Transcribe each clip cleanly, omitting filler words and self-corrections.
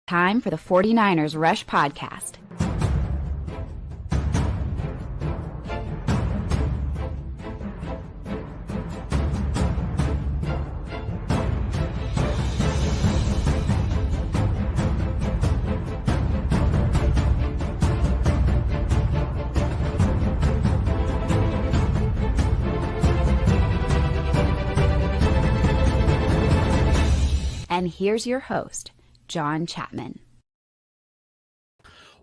Time for the 49ers Rush Podcast. And here's your host, John Chapman.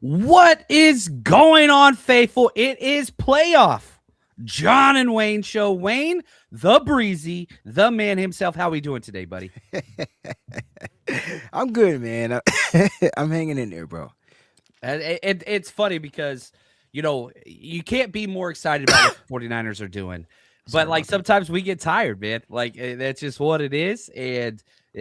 What is going on, faithful? It is playoff John and Wayne show. Wayne, the Breezie, the man himself. How we doing today, buddy? I'm good, man. I'm hanging in there, bro. It's funny because, you know, you can't be more excited about what the 49ers are doing. But, like, sometimes we get tired, man. Like, that's just what it is. And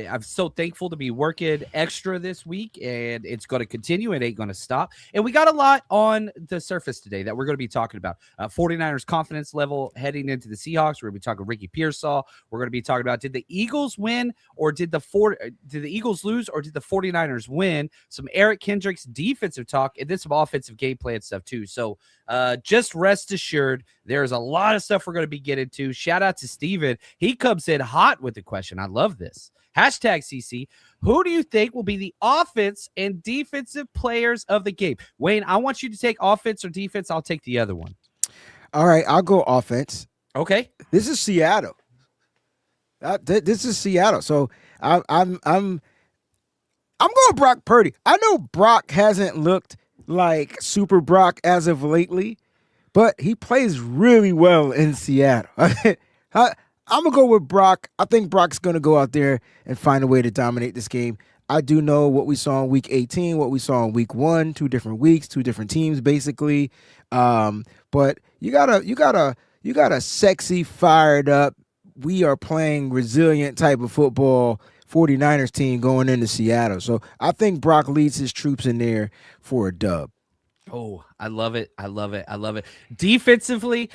I'm so thankful to be working extra this week, and it's going to continue. It ain't going to stop. And we got a lot on the surface today that we're going to be talking about. 49ers confidence level heading into the Seahawks. We're going to be talking Ricky Pearsall. We're going to be talking about, did the Eagles win or did the Eagles lose or did the 49ers win? Some Eric Kendricks defensive talk and then some offensive game plan stuff too. So just rest assured, there's a lot of stuff we're going to be getting to. Shout out to Steven. He comes in hot with the question. I love this. Hashtag CC, who do you think will be the offense and defensive players of the game? Wayne, I want you to take offense or defense. I'll take the other one. All right, I'll go offense. Okay. This is Seattle. This is Seattle. So I'm going Brock Purdy. I know Brock hasn't looked like Super Brock as of lately, but he plays really well in Seattle. I'm going to go with Brock. I think Brock's going to go out there and find a way to dominate this game. I do know what we saw in week 18, what we saw in week 1, 2 different weeks, 2 different teams basically. But you got a sexy, fired up, we are playing resilient type of football 49ers team going into Seattle. So I think Brock leads his troops in there for a dub. Oh, I love it. I love it. I love it. Defensively,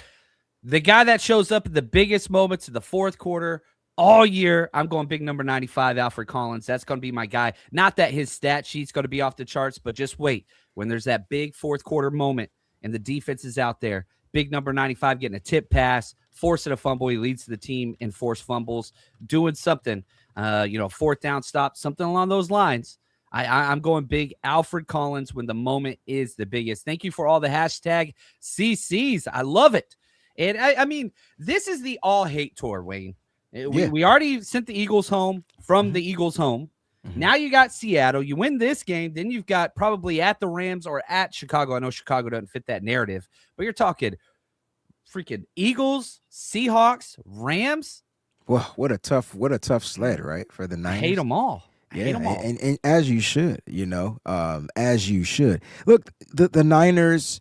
the guy that shows up in the biggest moments of the fourth quarter all year, I'm going big number 95, Alfred Collins. That's going to be my guy. Not that his stat sheet's going to be off the charts, but just wait. When there's that big fourth quarter moment and the defense is out there, big number 95 getting a tip pass, forcing a fumble. He leads the team in forced fumbles, doing something, fourth down stop, something along those lines. I'm going big Alfred Collins when the moment is the biggest. Thank you for all the hashtag CCs. I love it. And I mean, this is the all-hate tour, Wayne. We already sent the Eagles home from the Eagles home. Mm-hmm. Now you got Seattle. You win this game, then you've got probably at the Rams or at Chicago. I know Chicago doesn't fit that narrative, but you're talking freaking Eagles, Seahawks, Rams. Well, what a tough sled, right, for the Niners. I hate them all. And as you should, as you should. Look, the Niners,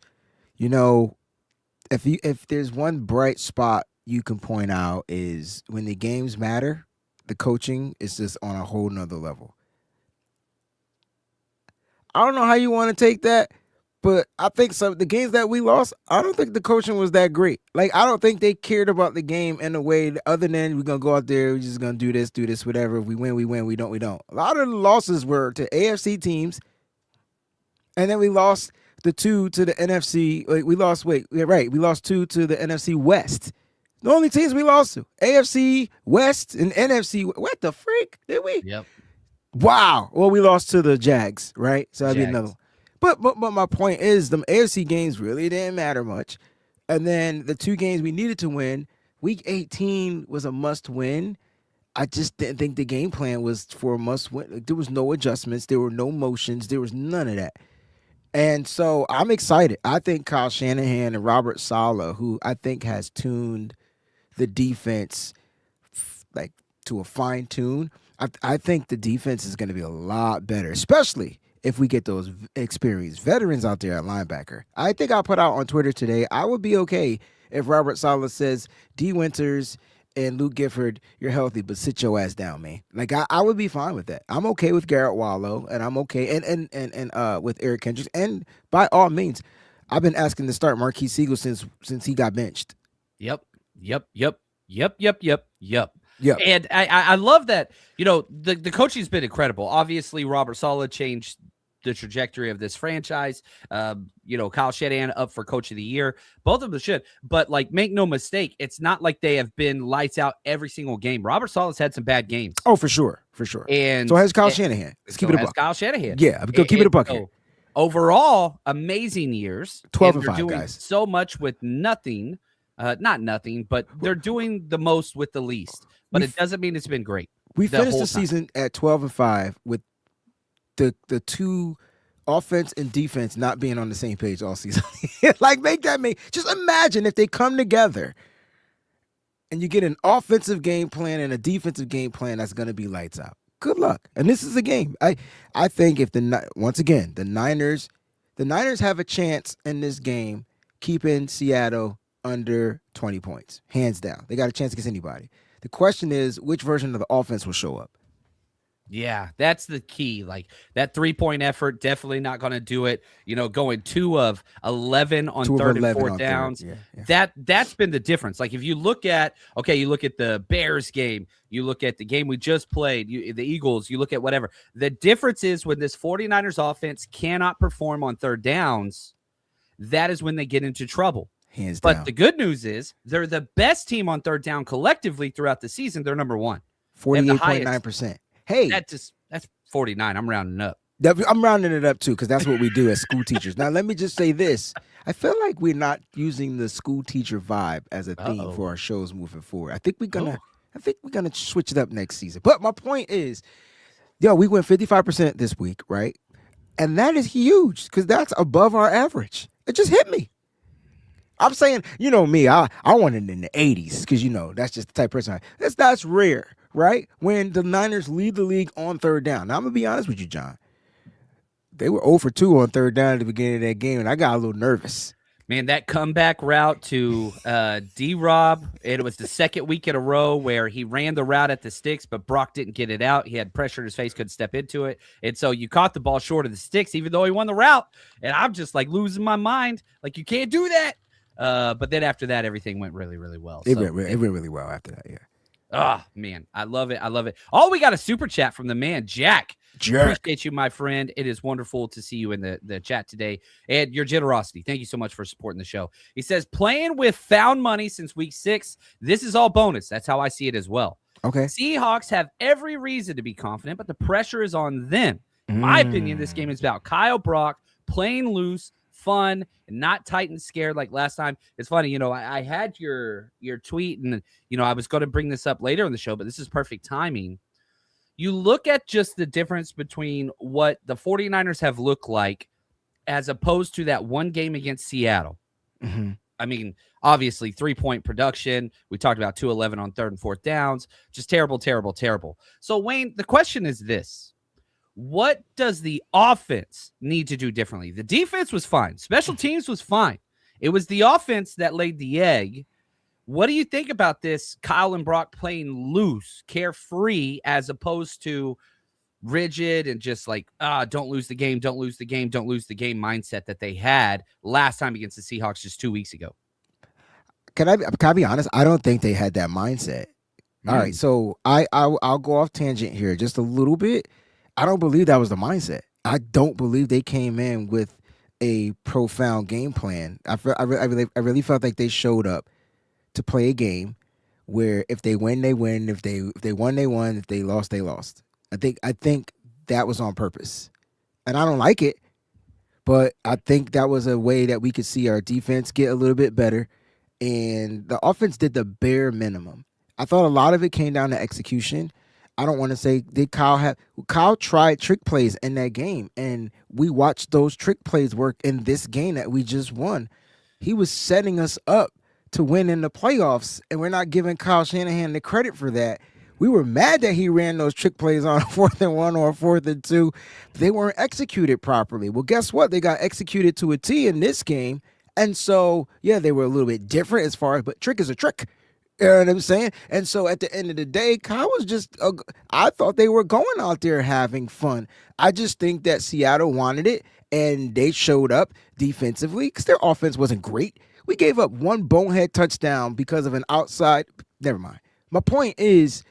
if there's one bright spot you can point out is when the games matter, the coaching is just on a whole nother level. I don't know how you want to take that, but I think the games that we lost, I don't think the coaching was that great. Like, I don't think they cared about the game in a way other than we're going to go out there, we're just going to do this, whatever. If we win, we win. We don't, we don't. A lot of the losses were to AFC teams, and then we lost the 2 to the NFC. We lost 2 to the NFC West. The only teams we lost to, AFC West and NFC. What the freak did we? Yep. Wow. Well, we lost to the Jags, right? So that'd be another one. But my point is, the AFC games really didn't matter much. And then the 2 games we needed to win, week 18 was a must win. I just didn't think the game plan was for a must win. Like, there was no adjustments. There were no motions. There was none of that. And so I'm excited. I think Kyle Shanahan and Robert Saleh, who I think has tuned the defense like to a fine tune, I think the defense is going to be a lot better, especially if we get those experienced veterans out there at linebacker. I think I put out on Twitter today, I would be okay if Robert Saleh says, D. Winters and Luke Gifford, you're healthy, but sit your ass down, man. Like, I would be fine with that. I'm okay with Garrett Wallow, and I'm okay and with Eric Kendricks. And by all means, I've been asking to start Marquise Siegel since he got benched. Yep. Yeah. And I love that, the coaching's been incredible. Obviously, Robert Saleh changed the trajectory of this franchise. Kyle Shanahan up for coach of the year. Both of them should. But, make no mistake, it's not like they have been lights out every single game. Robert Saleh's had some bad games. Oh, for sure. And so has Kyle Shanahan. Let's keep it a buck. Kyle Shanahan. Yeah, keep it a buck here. Overall, amazing years. 12-5, doing guys. So much with nothing. Not nothing, but they're doing the most with the least. But it doesn't mean it's been great. We finished the season at 12-5 with the two offense and defense not being on the same page all season. Just imagine if they come together and you get an offensive game plan and a defensive game plan that's going to be lights out. Good luck. And this is a game. I think if the Niners have a chance in this game keeping Seattle under 20 points, hands down. They got a chance against anybody. The question is, which version of the offense will show up? Yeah, that's the key. That 3-point effort, definitely not going to do it. Going 2 of 11 on third and fourth downs. Yeah. That's been the difference. If you look at the Bears game, you look at the game we just played, the Eagles, you look at whatever. The difference is when this 49ers offense cannot perform on third downs, that is when they get into trouble. Hands down. But the good news is they're the best team on third down collectively throughout the season. They're number 1. 48.9%. Hey, that's 49. I'm rounding up. I'm rounding it up too, because that's what we do as school teachers. Now, let me just say this: I feel like we're not using the school teacher vibe as a theme for our shows moving forward. I think we're gonna switch it up next season. But my point is, we went 55% this week, right? And that is huge because that's above our average. It just hit me. I'm saying, me, I want it in the 80s because that's just the type of person that's rare. Right? When the Niners lead the league on third down. Now, I'm going to be honest with you, John. They were 0 for 2 on third down at the beginning of that game, and I got a little nervous. Man, that comeback route to D-Rob, it was the second week in a row where he ran the route at the sticks, but Brock didn't get it out. He had pressure in his face, couldn't step into it. And so you caught the ball short of the sticks, even though he won the route. And I'm just losing my mind. You can't do that. But then after that, everything went really, really well. It went really well after that, yeah. Oh, man, I love it. Oh, we got a super chat from the man, Jack. Appreciate you, my friend. It is wonderful to see you in the chat today and your generosity. Thank you so much for supporting the show. He says, playing with found money since week 6. This is all bonus. That's how I see it as well. Okay. Seahawks have every reason to be confident, but the pressure is on them. In my opinion, this game is about Kyle Brock playing loose, fun, and not tight and scared like last time. It's funny, I had your tweet, and I was going to bring this up later in the show, but this is perfect timing. You look at just the difference between what the 49ers have looked like as opposed to that one game against Seattle. Mm-hmm. I mean, obviously 3-point production. We talked about 2-11 on third and fourth downs. Just terrible, terrible, terrible. So Wayne, the question is this. What does the offense need to do differently? The defense was fine. Special teams was fine. It was the offense that laid the egg. What do you think about this Kyle and Brock playing loose, carefree, as opposed to rigid and just don't lose the game, don't lose the game, don't lose the game mindset that they had last time against the Seahawks just 2 weeks ago? Can I be honest? I don't think they had that mindset. All right, so I'll go off tangent here just a little bit. I don't believe that was the mindset. I don't believe they came in with a profound game plan. I really felt like they showed up to play a game where if they win, they win. If they won, they won. If they lost, they lost. I think that was on purpose, and I don't like it. But I think that was a way that we could see our defense get a little bit better, and the offense did the bare minimum. I thought a lot of it came down to execution. I don't want to say Kyle tried trick plays in that game, and we watched those trick plays work in this game that we just won. He was setting us up to win in the playoffs, and we're not giving Kyle Shanahan the credit for that. We were mad that he ran those trick plays on 4th and 1 or 4th and 2. They weren't executed properly. Well, guess what? They got executed to a T in this game, and so, yeah, they were a little bit different as far as, but trick is a trick. You know what I'm saying? And so at the end of the day, Kyle was just, I thought they were going out there having fun. I just think that Seattle wanted it, and they showed up defensively because their offense wasn't great. We gave up one bonehead touchdown because of an outside. Never mind. My point is,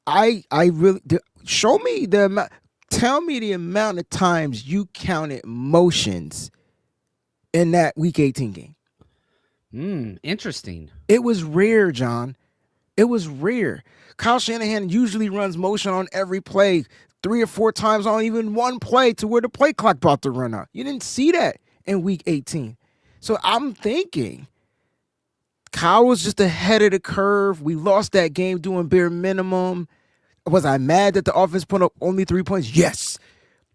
I really show me the amount. Tell me the amount of times you counted motions in that Week 18 game. Interesting. It was rare, John. It was rare. Kyle Shanahan usually runs motion on every play, 3 or 4 times on even one play to where the play clock about to run out. You didn't see that in Week 18. So I'm thinking Kyle was just ahead of the curve. We lost that game doing bare minimum. Was I mad that the offense put up only 3 points? Yes.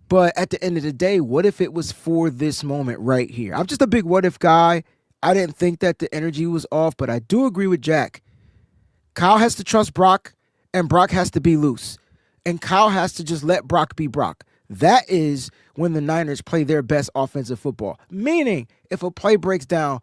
But at the end of the day, what if it was for this moment right here? I'm just a big what if guy. I didn't think that the energy was off, but I do agree with Jack. Kyle has to trust Brock, and Brock has to be loose. And Kyle has to just let Brock be Brock. That is when the Niners play their best offensive football. Meaning, if a play breaks down,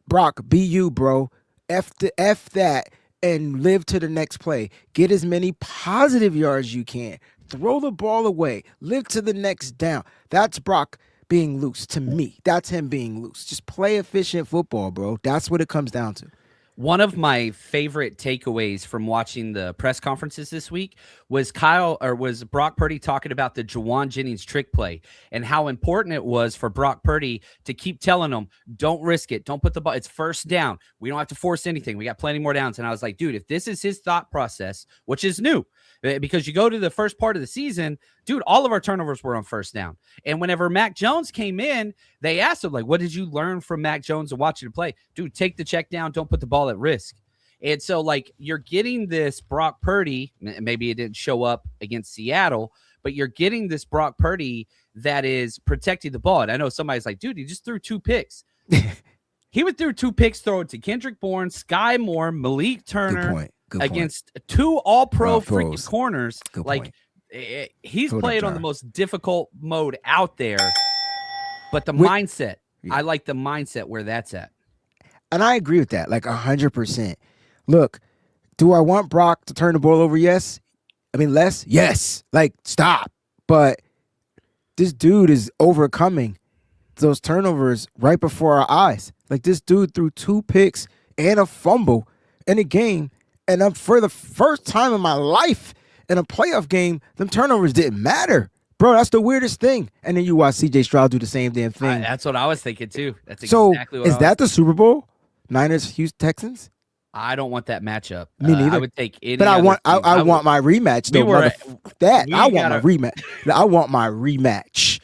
Brock, be you, bro. F that and live to the next play. Get as many positive yards as you can. Throw the ball away. Live to the next down. That's Brock being loose to me. That's him being loose. Just play efficient football, bro. That's what it comes down to. One of my favorite takeaways from watching the press conferences this week was Brock Purdy talking about the Juwan Jennings trick play and how important it was for Brock Purdy to keep telling him, don't risk it. Don't put the ball. It's first down. We don't have to force anything. We got plenty more downs. And I was like, dude, if this is his thought process, which is new, because you go to the first part of the season, dude, all of our turnovers were on first down. And whenever Mac Jones came in, they asked him, like, what did you learn from Mac Jones and watching him play? Dude, take the check down. Don't put the ball at risk. And so, like, you're getting this Brock Purdy. Maybe it didn't show up against Seattle, but you're getting this Brock Purdy that is protecting the ball. And I know somebody's like, dude, he just threw 2 picks. He would throw 2 picks, throw it to Kendrick Bourne, Sky Moore, Malik Turner. Good against point. 2 all-pro freaking corners. Good like point. He's playing on the most difficult mode out there. But the mindset, I like the mindset where that's at. And I agree with that, like 100%. Look, do I want Brock to turn the ball over? Yes. I mean, less? Yes. Like, stop. But this dude is overcoming those turnovers right before our eyes. Like, this dude threw 2 picks and a fumble in a game. And for the first time in my life in a playoff game, them turnovers didn't matter. Bro, that's the weirdest thing. And then you watch C.J. Stroud do the same damn thing. That's what I was thinking, too. That's exactly what is that the Super Bowl? Niners, Houston Texans? I don't want that matchup. Me neither. I would take any. But I want my rematch, though. I want my rematch. I want my rematch.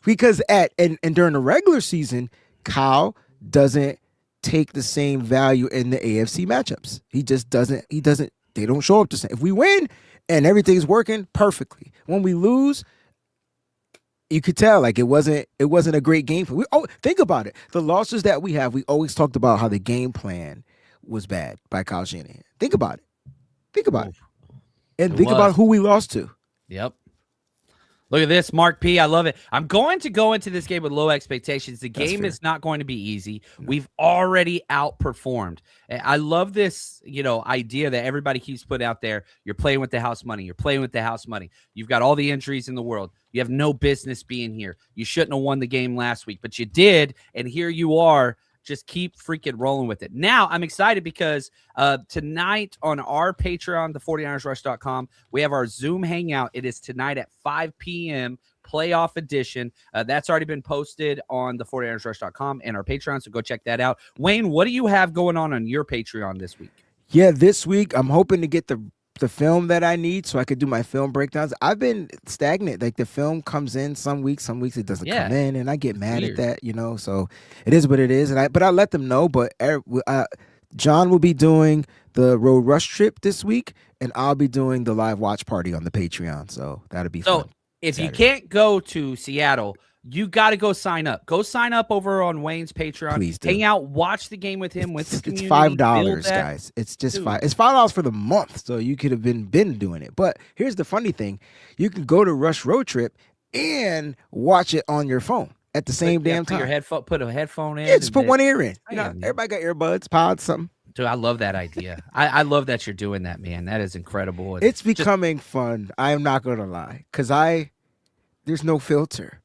Because during the regular season, Kyle doesn't take the same value in the AFC matchups. He just doesn't. They don't show up the same. If we win and everything's working perfectly, when we lose, you could tell like it wasn't a great game for. Think about it. The losses that we have, we always talked about how the game plan was bad by Kyle Shanahan. Think about it. And think about who we lost to. Yep. Look at this, Mark P. I love it. I'm going to go into this game with low expectations. The game is not going to be easy. No. We've already outperformed. I love this, idea that everybody keeps putting out there. You're playing with the house money. You're playing with the house money. You've got all the injuries in the world. You have no business being here. You shouldn't have won the game last week, but you did, and here you are. Just keep freaking rolling with it. Now, I'm excited because tonight on our Patreon, the49ersrush.com, we have our Zoom hangout. It is tonight at 5 p.m., playoff edition. That's already been posted on the49ersrush.com and our Patreon, so go check that out. Wayne, what do you have going on your Patreon this week? Yeah, this week, I'm hoping to get the film that I need so I could do my film breakdowns. I've been stagnant. Like the film comes in some weeks it doesn't come in, and I get mad at that, so it is what it is. But I let them know, but John will be doing the Road Rush trip this week, and I'll be doing the live watch party on the Patreon, so that'll be fun. If Saturday. You can't go to Seattle, you got to go sign up. Go sign up over on Wayne's Patreon. Please do. Hang out, watch the game with him. It's $5, guys. It's just $5. It's $5 for the month, so you could have been doing it. But here's the funny thing: you can go to Rush Road Trip and watch it on your phone at the same damn time. Put a headphone in. Yeah, just put one ear in. Everybody got earbuds, pods, something. Dude, I love that idea. I love that you're doing that, man. That is incredible. It's becoming fun. I am not going to lie, because there's no filter.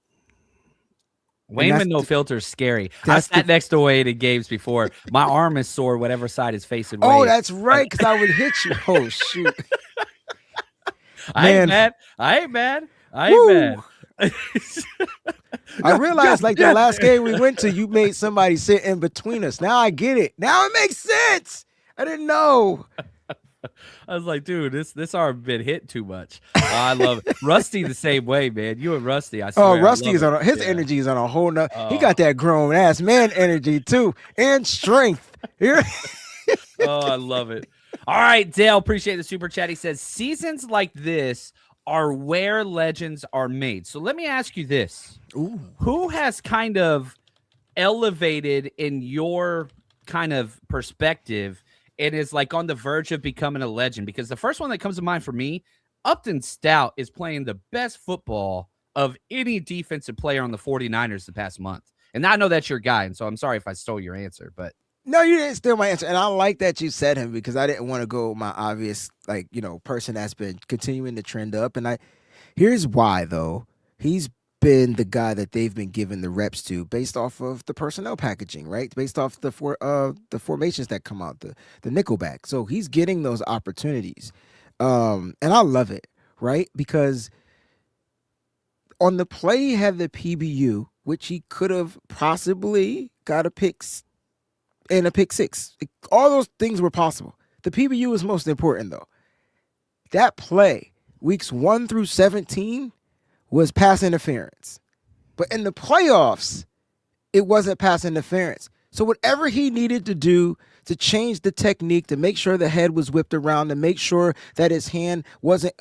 Wayne with no filter is scary. I sat next to Wayne in games before. My arm is sore, whatever side is facing Wayne. Oh, that's right, because I would hit you. Oh, shoot. I ain't Man, mad. I ain't mad. I ain't woo! mad. I realized like the last game we went to, you made somebody sit in between us. Now I get it. Now it makes sense. I didn't know. I was like, dude, this arm been hit too much. I love it. Rusty the same way, man. You and Rusty, I swear. Oh, Rusty is on his Yeah. energy is on a whole nother. He got that grown ass man energy too, and strength. Oh, I love it. All right, Dale, appreciate the super chat. He says, seasons like this are where legends are made. So let me ask you this. Ooh. Who has kind of elevated in your kind of perspective and is like on the verge of becoming a legend? Because the first one that comes to mind for me, Upton Stout is playing the best football of any defensive player on the 49ers the past month. And I know that's your guy, and so I'm sorry if I stole your answer, but No, you didn't steal my answer. And I like that you said him because I didn't want to go my obvious, like, person that's been continuing to trend up. And here's why, though. He's been the guy that they've been giving the reps to based off of the personnel packaging, right? Based off the formations that come out, the nickelback. So he's getting those opportunities. And I love it, right? Because on the play he had the PBU, which he could have possibly got a pick and a pick six. All those things were possible. The PBU is most important, though. That play, weeks 1 through 17, was pass interference. But in the playoffs, it wasn't pass interference. So whatever he needed to do to change the technique, to make sure the head was whipped around, to make sure that his hand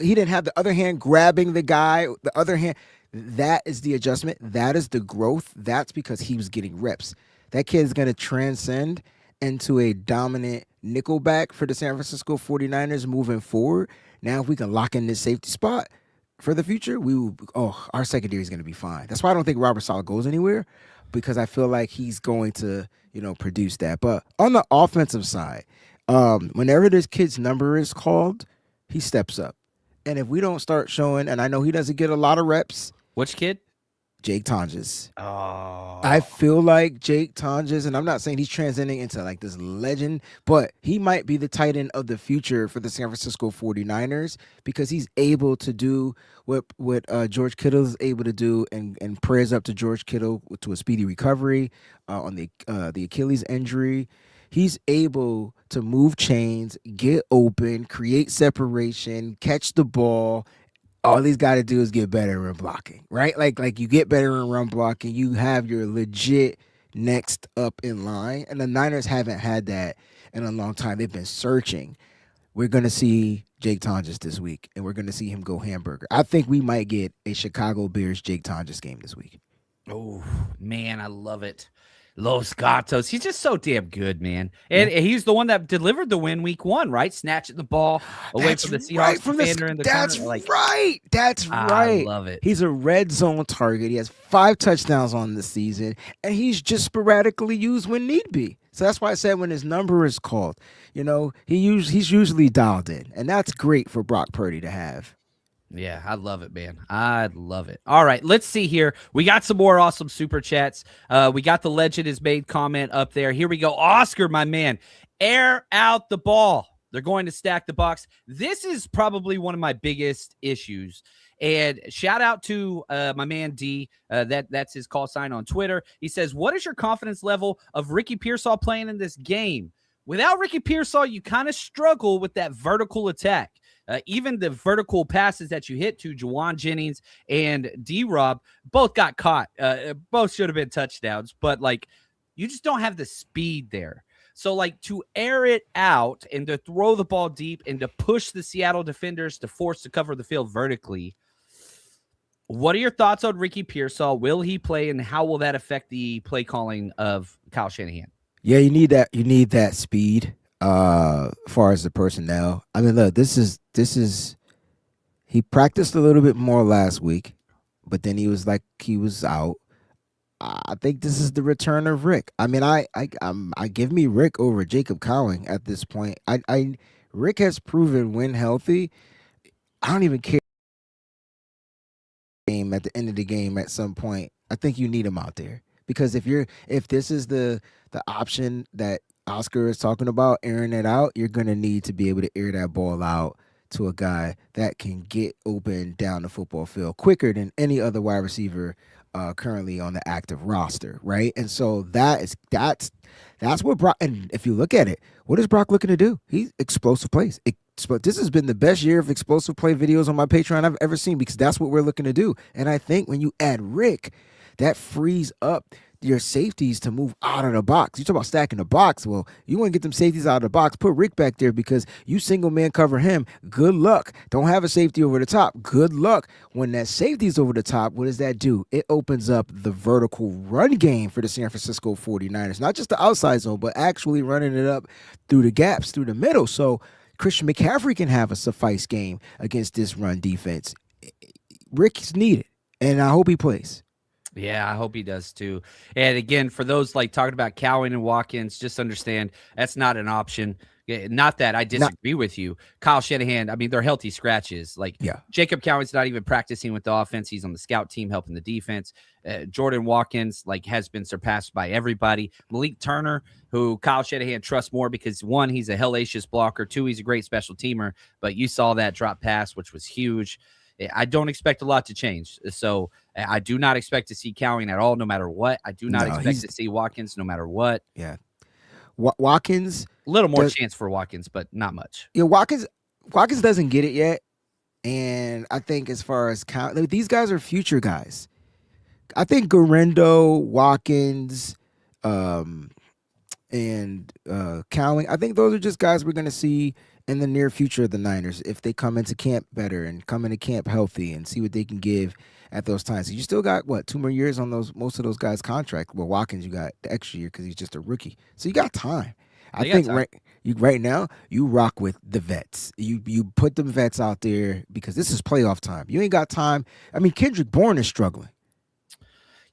he didn't have the other hand grabbing the guy, the other hand, that is the adjustment. That is the growth. That's because he was getting reps. That kid's going to transcend into a dominant nickelback for the San Francisco 49ers moving forward. Now, if we can lock in this safety spot for the future, our secondary is going to be fine. That's why I don't think Robert Saleh goes anywhere, because I feel like he's going to, produce that. But on the offensive side, whenever this kid's number is called, he steps up. And if we don't start showing, and I know he doesn't get a lot of reps. Which kid? Jake Tonjes. Oh. I feel like Jake Tonjes, and I'm not saying he's transcending into like this legend, but he might be the tight end of the future for the San Francisco 49ers because he's able to do what George Kittle is able to do, and prayers up to George Kittle to a speedy recovery on the Achilles injury. He's able to move chains, get open, create separation, catch the ball. All he's got to do is get better in run blocking, right? Like you get better in run blocking, you have your legit next up in line. And the Niners haven't had that in a long time. They've been searching. We're going to see Jake Tonjes this week, and we're going to see him go hamburger. I think we might get a Chicago Bears Jake Tonjes game this week. Oh, man, I love it. Los Gatos. He's just so damn good, man. And he's the one that delivered the win week 1, right? Snatching the ball away from the Seahawks defender in the corner. That's right. I love it. He's a red zone target. He has 5 touchdowns on the season, and he's just sporadically used when need be. So that's why I said when his number is called, he's usually dialed in, and that's great for Brock Purdy to have. Yeah, I love it, man. I love it. All right, let's see here. We got some more awesome super chats. We got the legend is made comment up there. Here we go. Oscar, my man, air out the ball. They're going to stack the box. This is probably one of my biggest issues. And shout out to my man D. That's his call sign on Twitter. He says, what is your confidence level of Ricky Pearsall playing in this game? Without Ricky Pearsall, you kind of struggle with that vertical attack. Even the vertical passes that you hit to Juwan Jennings and D-Rob both got caught. Both should have been touchdowns, but you just don't have the speed there. So to air it out and to throw the ball deep and to push the Seattle defenders to force to cover the field vertically. What are your thoughts on Ricky Pearsall? Will he play, and how will that affect the play calling of Kyle Shanahan? Yeah, you need that. You need that speed. As far as the personnel, I mean, look, this is he practiced a little bit more last week, but then he was out. I think this is the return of Rick. I mean, I give me Rick over Jacob Cowing at this point. Rick has proven when healthy, I don't even care. Game at the end of the game at some point, I think you need him out there, because if this is the option that Oscar is talking about, airing it out, you're going to need to be able to air that ball out to a guy that can get open down the football field quicker than any other wide receiver currently on the active roster, right? And so that's what Brock. And if you look at it, what is Brock looking to do? He's explosive plays. This has been the best year of explosive play videos on my Patreon I've ever seen, because that's what we're looking to do. And I think when you add Rick, that frees up your safeties to move out of the box. You talk about stacking the box. Well, you want to get them safeties out of the box. Put Rick back there, because you single man cover him. Good luck. Don't have a safety over the top. Good luck. When that safety's over the top, what does that do? It opens up the vertical run game for the San Francisco 49ers. Not just the outside zone, but actually running it up through the gaps, through the middle. So Christian McCaffrey can have a suffice game against this run defense. Rick's needed, and I hope he plays. Yeah, I hope he does too. And again, for those like talking about Cowing and Watkins, just understand that's not an option. Not that I disagree with you. Kyle Shanahan, I mean, they're healthy scratches. Like, Jacob Cowing's not even practicing with the offense. He's on the scout team helping the defense. Jordan Watkins, like, has been surpassed by everybody. Malik Turner, who Kyle Shanahan trusts more because, one, he's a hellacious blocker. Two, he's a great special teamer. But you saw that drop pass, which was huge. I don't expect a lot to change. So I do not expect to see Cowing at all, no matter what. I do not expect to see Watkins no matter what. Yeah. Watkins. A little more chance for Watkins, but not much. Yeah, Watkins doesn't get it yet. And I think as far as these guys are future guys. I think Garendo, Watkins, and Cowing, I think those are just guys we're going to see in the near future of the Niners if they come into camp better and come into camp healthy and see what they can give at those times. So you still got, 2 more years on most of those guys' contract. Well, Watkins, you got the extra year because he's just a rookie. So you got time. I think right now you rock with the vets. You put them vets out there because this is playoff time. You ain't got time. I mean, Kendrick Bourne is struggling.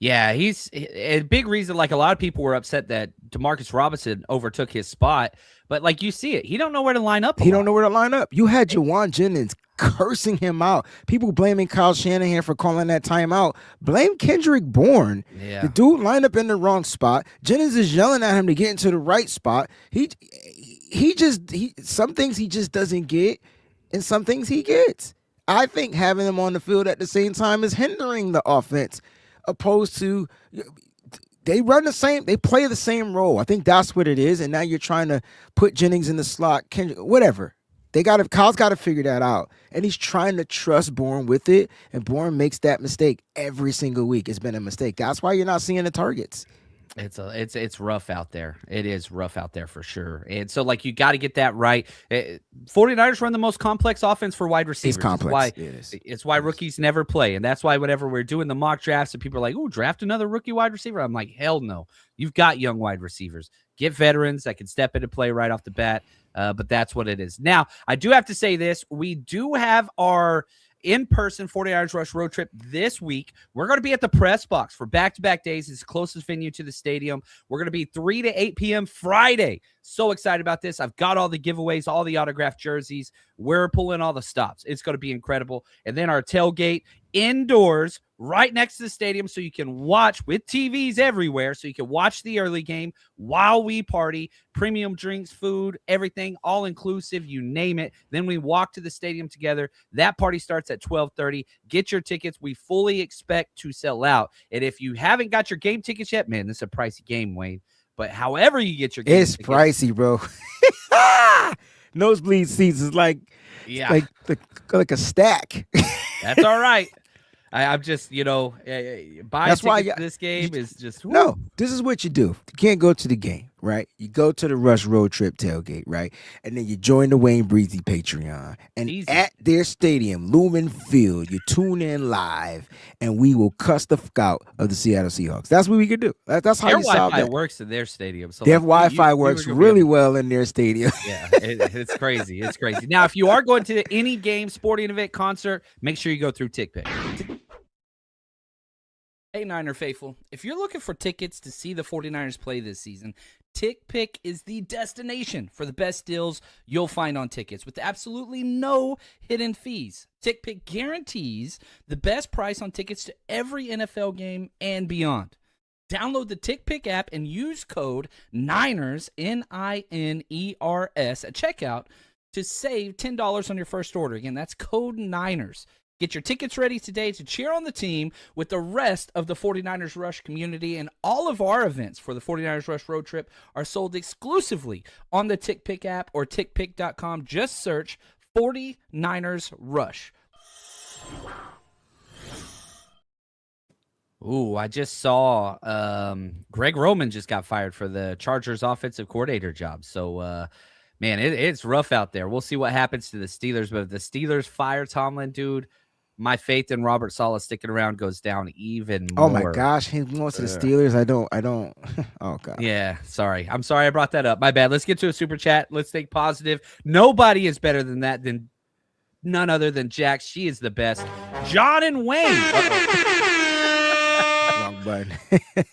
Yeah, he's a big reason. Like, a lot of people were upset that Demarcus Robinson overtook his spot, but like, you see it, he don't know where to line up. He don't know where to line up. You had Jawan Jennings cursing him out. People blaming Kyle Shanahan for calling that timeout. Blame Kendrick Bourne. Yeah. The dude lined up in the wrong spot. Jennings is yelling at him to get into the right spot. He some things he just doesn't get, and some things he gets. I think having them on the field at the same time is hindering the offense, opposed to they play the same role. I think that's what it is. And now you're trying to put Jennings in the slot, whatever. Kyle's got to figure that out. And he's trying to trust Bourne with it. And Bourne makes that mistake every single week. It's been a mistake. That's why you're not seeing the targets. It's rough out there. It is rough out there for sure. And so, like, you got to get that right. 49ers run the most complex offense for wide receivers. It's complex. It's why rookies never play. And that's why whenever we're doing the mock drafts and people are like, "Oh, draft another rookie wide receiver," I'm like, hell no. You've got young wide receivers. Get veterans that can step into play right off the bat. But that's what it is. Now, I do have to say this. We do have our in-person 49ers Rush road trip this week. We're going to be at the press box for back-to-back days. It's the closest venue to the stadium. We're going to be 3 to 8 p.m. Friday. So excited about this. I've got all the giveaways, all the autographed jerseys. We're pulling all the stops. It's going to be incredible. And then our tailgate indoors right next to the stadium, so you can watch with TVs everywhere, so you can watch the early game while we party. Premium drinks, food, everything, all inclusive, you name it. Then we walk to the stadium together. That party starts at 12:30. Get your tickets. We fully expect to sell out. And if you haven't got your game tickets yet, man, this is a pricey game, Wayne. But however you get your game tickets, pricey, bro. Nosebleed seats is like a stack. That's all right. I'm just, buying tickets to this game is just... No, this is what you do. You can't go to the game, right? You go to the Rush Road Trip tailgate, right? And then you join the Wayne Breezie Patreon. And at their stadium, Lumen Field, you tune in live, and we will cuss the fuck out of the Seattle Seahawks. That's what we can do. That's how you solve that. Their Wi-Fi works in their stadium. So their Wi-Fi works really well in their stadium. Yeah, it's crazy. It's crazy. Now, if you are going to any game, sporting event, concert, make sure you go through TickPick. Hey, Niner faithful, if you're looking for tickets to see the 49ers play this season, TickPick is the destination for the best deals you'll find on tickets with absolutely no hidden fees. TickPick guarantees the best price on tickets to every NFL game and beyond. Download the TickPick app and use code NINERS, NINERS, at checkout to save $10 on your first order. Again, that's code Niners. Get your tickets ready today to cheer on the team with the rest of the 49ers Rush community. And all of our events for the 49ers Rush road trip are sold exclusively on the TickPick app or tickpick.com. Just search 49ers Rush. Ooh, I just saw Greg Roman just got fired for the Chargers offensive coordinator job. So, man, it's rough out there. We'll see what happens to the Steelers. But if the Steelers fire Tomlin, dude, my faith in Robert Saleh sticking around goes down even more. Oh my gosh, he wants to the Steelers. I don't. Oh god. Yeah, sorry. I'm sorry I brought that up. My bad. Let's get to a super chat. Let's think positive. Nobody is better than that than none other than Jax. She is the best. John and Wayne. Wrong button.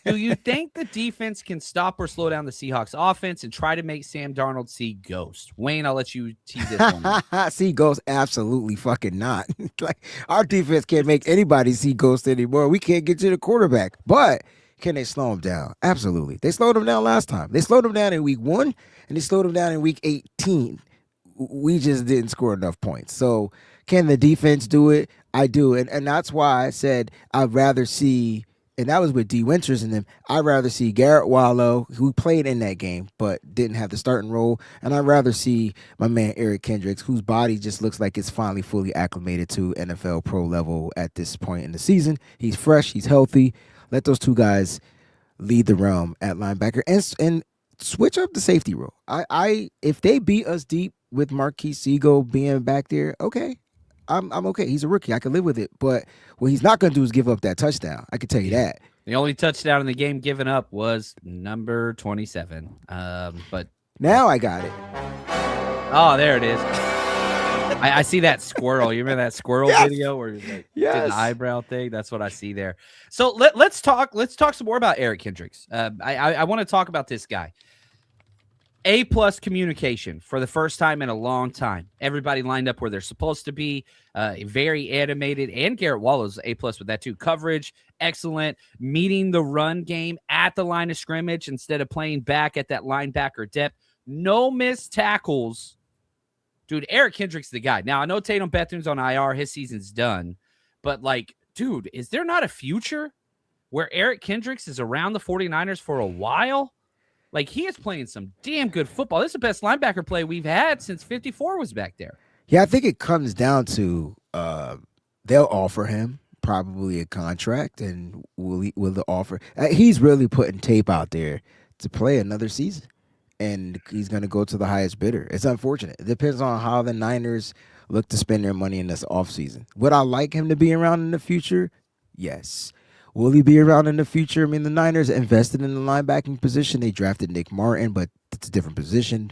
Do you think the defense can stop or slow down the Seahawks offense and try to make Sam Darnold see ghost? Wayne, I'll let you tease this one. See ghost? Absolutely fucking not. Like, our defense can't make anybody see ghost anymore. We can't get to the quarterback. But can they slow him down? Absolutely. They slowed him down last time. They slowed him down in week 1, and they slowed him down in week 18. We just didn't score enough points. So can the defense do it? I do. And that's why I said I'd rather see, and that was with D. Winters and them, I'd rather see Garrett Wallow, who played in that game but didn't have the starting role, and I'd rather see my man Eric Kendricks, whose body just looks like it's finally fully acclimated to NFL pro level at this point in the season. He's fresh. He's healthy. Let those two guys lead the realm at linebacker and switch up the safety role. If they beat us deep with Marquise Sigo being back there, okay. I'm okay. He's a rookie. I can live with it. But what he's not going to do is give up that touchdown. I can tell you that. The only touchdown in the game given up was number 27. But now I got it. Oh, there it is. I see that squirrel. You remember that squirrel video where he's like did an eyebrow thing? That's what I see there. So let's talk some more about Eric Kendricks. I want to talk about this guy. A+ communication for the first time in a long time. Everybody lined up where they're supposed to be. Very animated, and Garrett Wallow's A+ with that too. Coverage, excellent. Meeting the run game at the line of scrimmage instead of playing back at that linebacker depth. No missed tackles. Dude, Eric Kendricks the guy. Now, I know Tatum Bethune's on IR. His season's done. But, like, dude, is there not a future where Eric Kendricks is around the 49ers for a while? Like, he is playing some damn good football. This is the best linebacker play we've had since 54 was back there. Yeah, I think it comes down to they'll offer him probably a contract, and will the offer? He's really putting tape out there to play another season, and he's going to go to the highest bidder. It's unfortunate. It depends on how the Niners look to spend their money in this offseason. Would I like him to be around in the future? Yes. Will he be around in the future? I mean, the Niners invested in the linebacking position. They drafted Nick Martin, but it's a different position.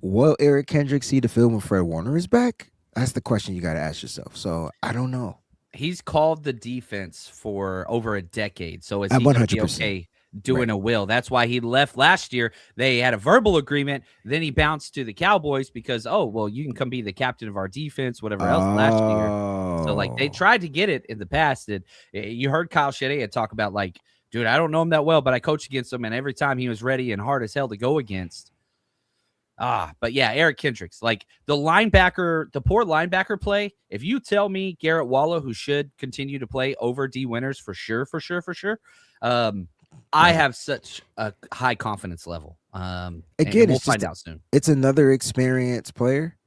Will Eric Kendricks see the field when Fred Warner is back? That's the question you got to ask yourself. So I don't know. He's called the defense for over a decade. So is he going to be okay doing a will? That's why he left last year. They had a verbal agreement. Then he bounced to the Cowboys because, oh, well, you can come be the captain of our defense, whatever else last year. So, like, they tried to get it in the past. And you heard Kyle Shanahan talk about, like, dude, I don't know him that well, but I coached against him. And every time he was ready and hard as hell to go against. But yeah, Eric Kendricks, like the poor linebacker play. If you tell me Garrett Wallow, who should continue to play over D. Winters for sure. I have such a high confidence level. Again, we'll find out soon. It's another experienced player.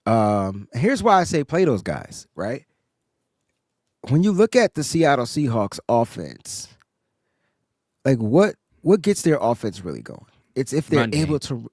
Here's why I say play those guys, right? When you look at the Seattle Seahawks offense, like what gets their offense really going? It's if they're able to.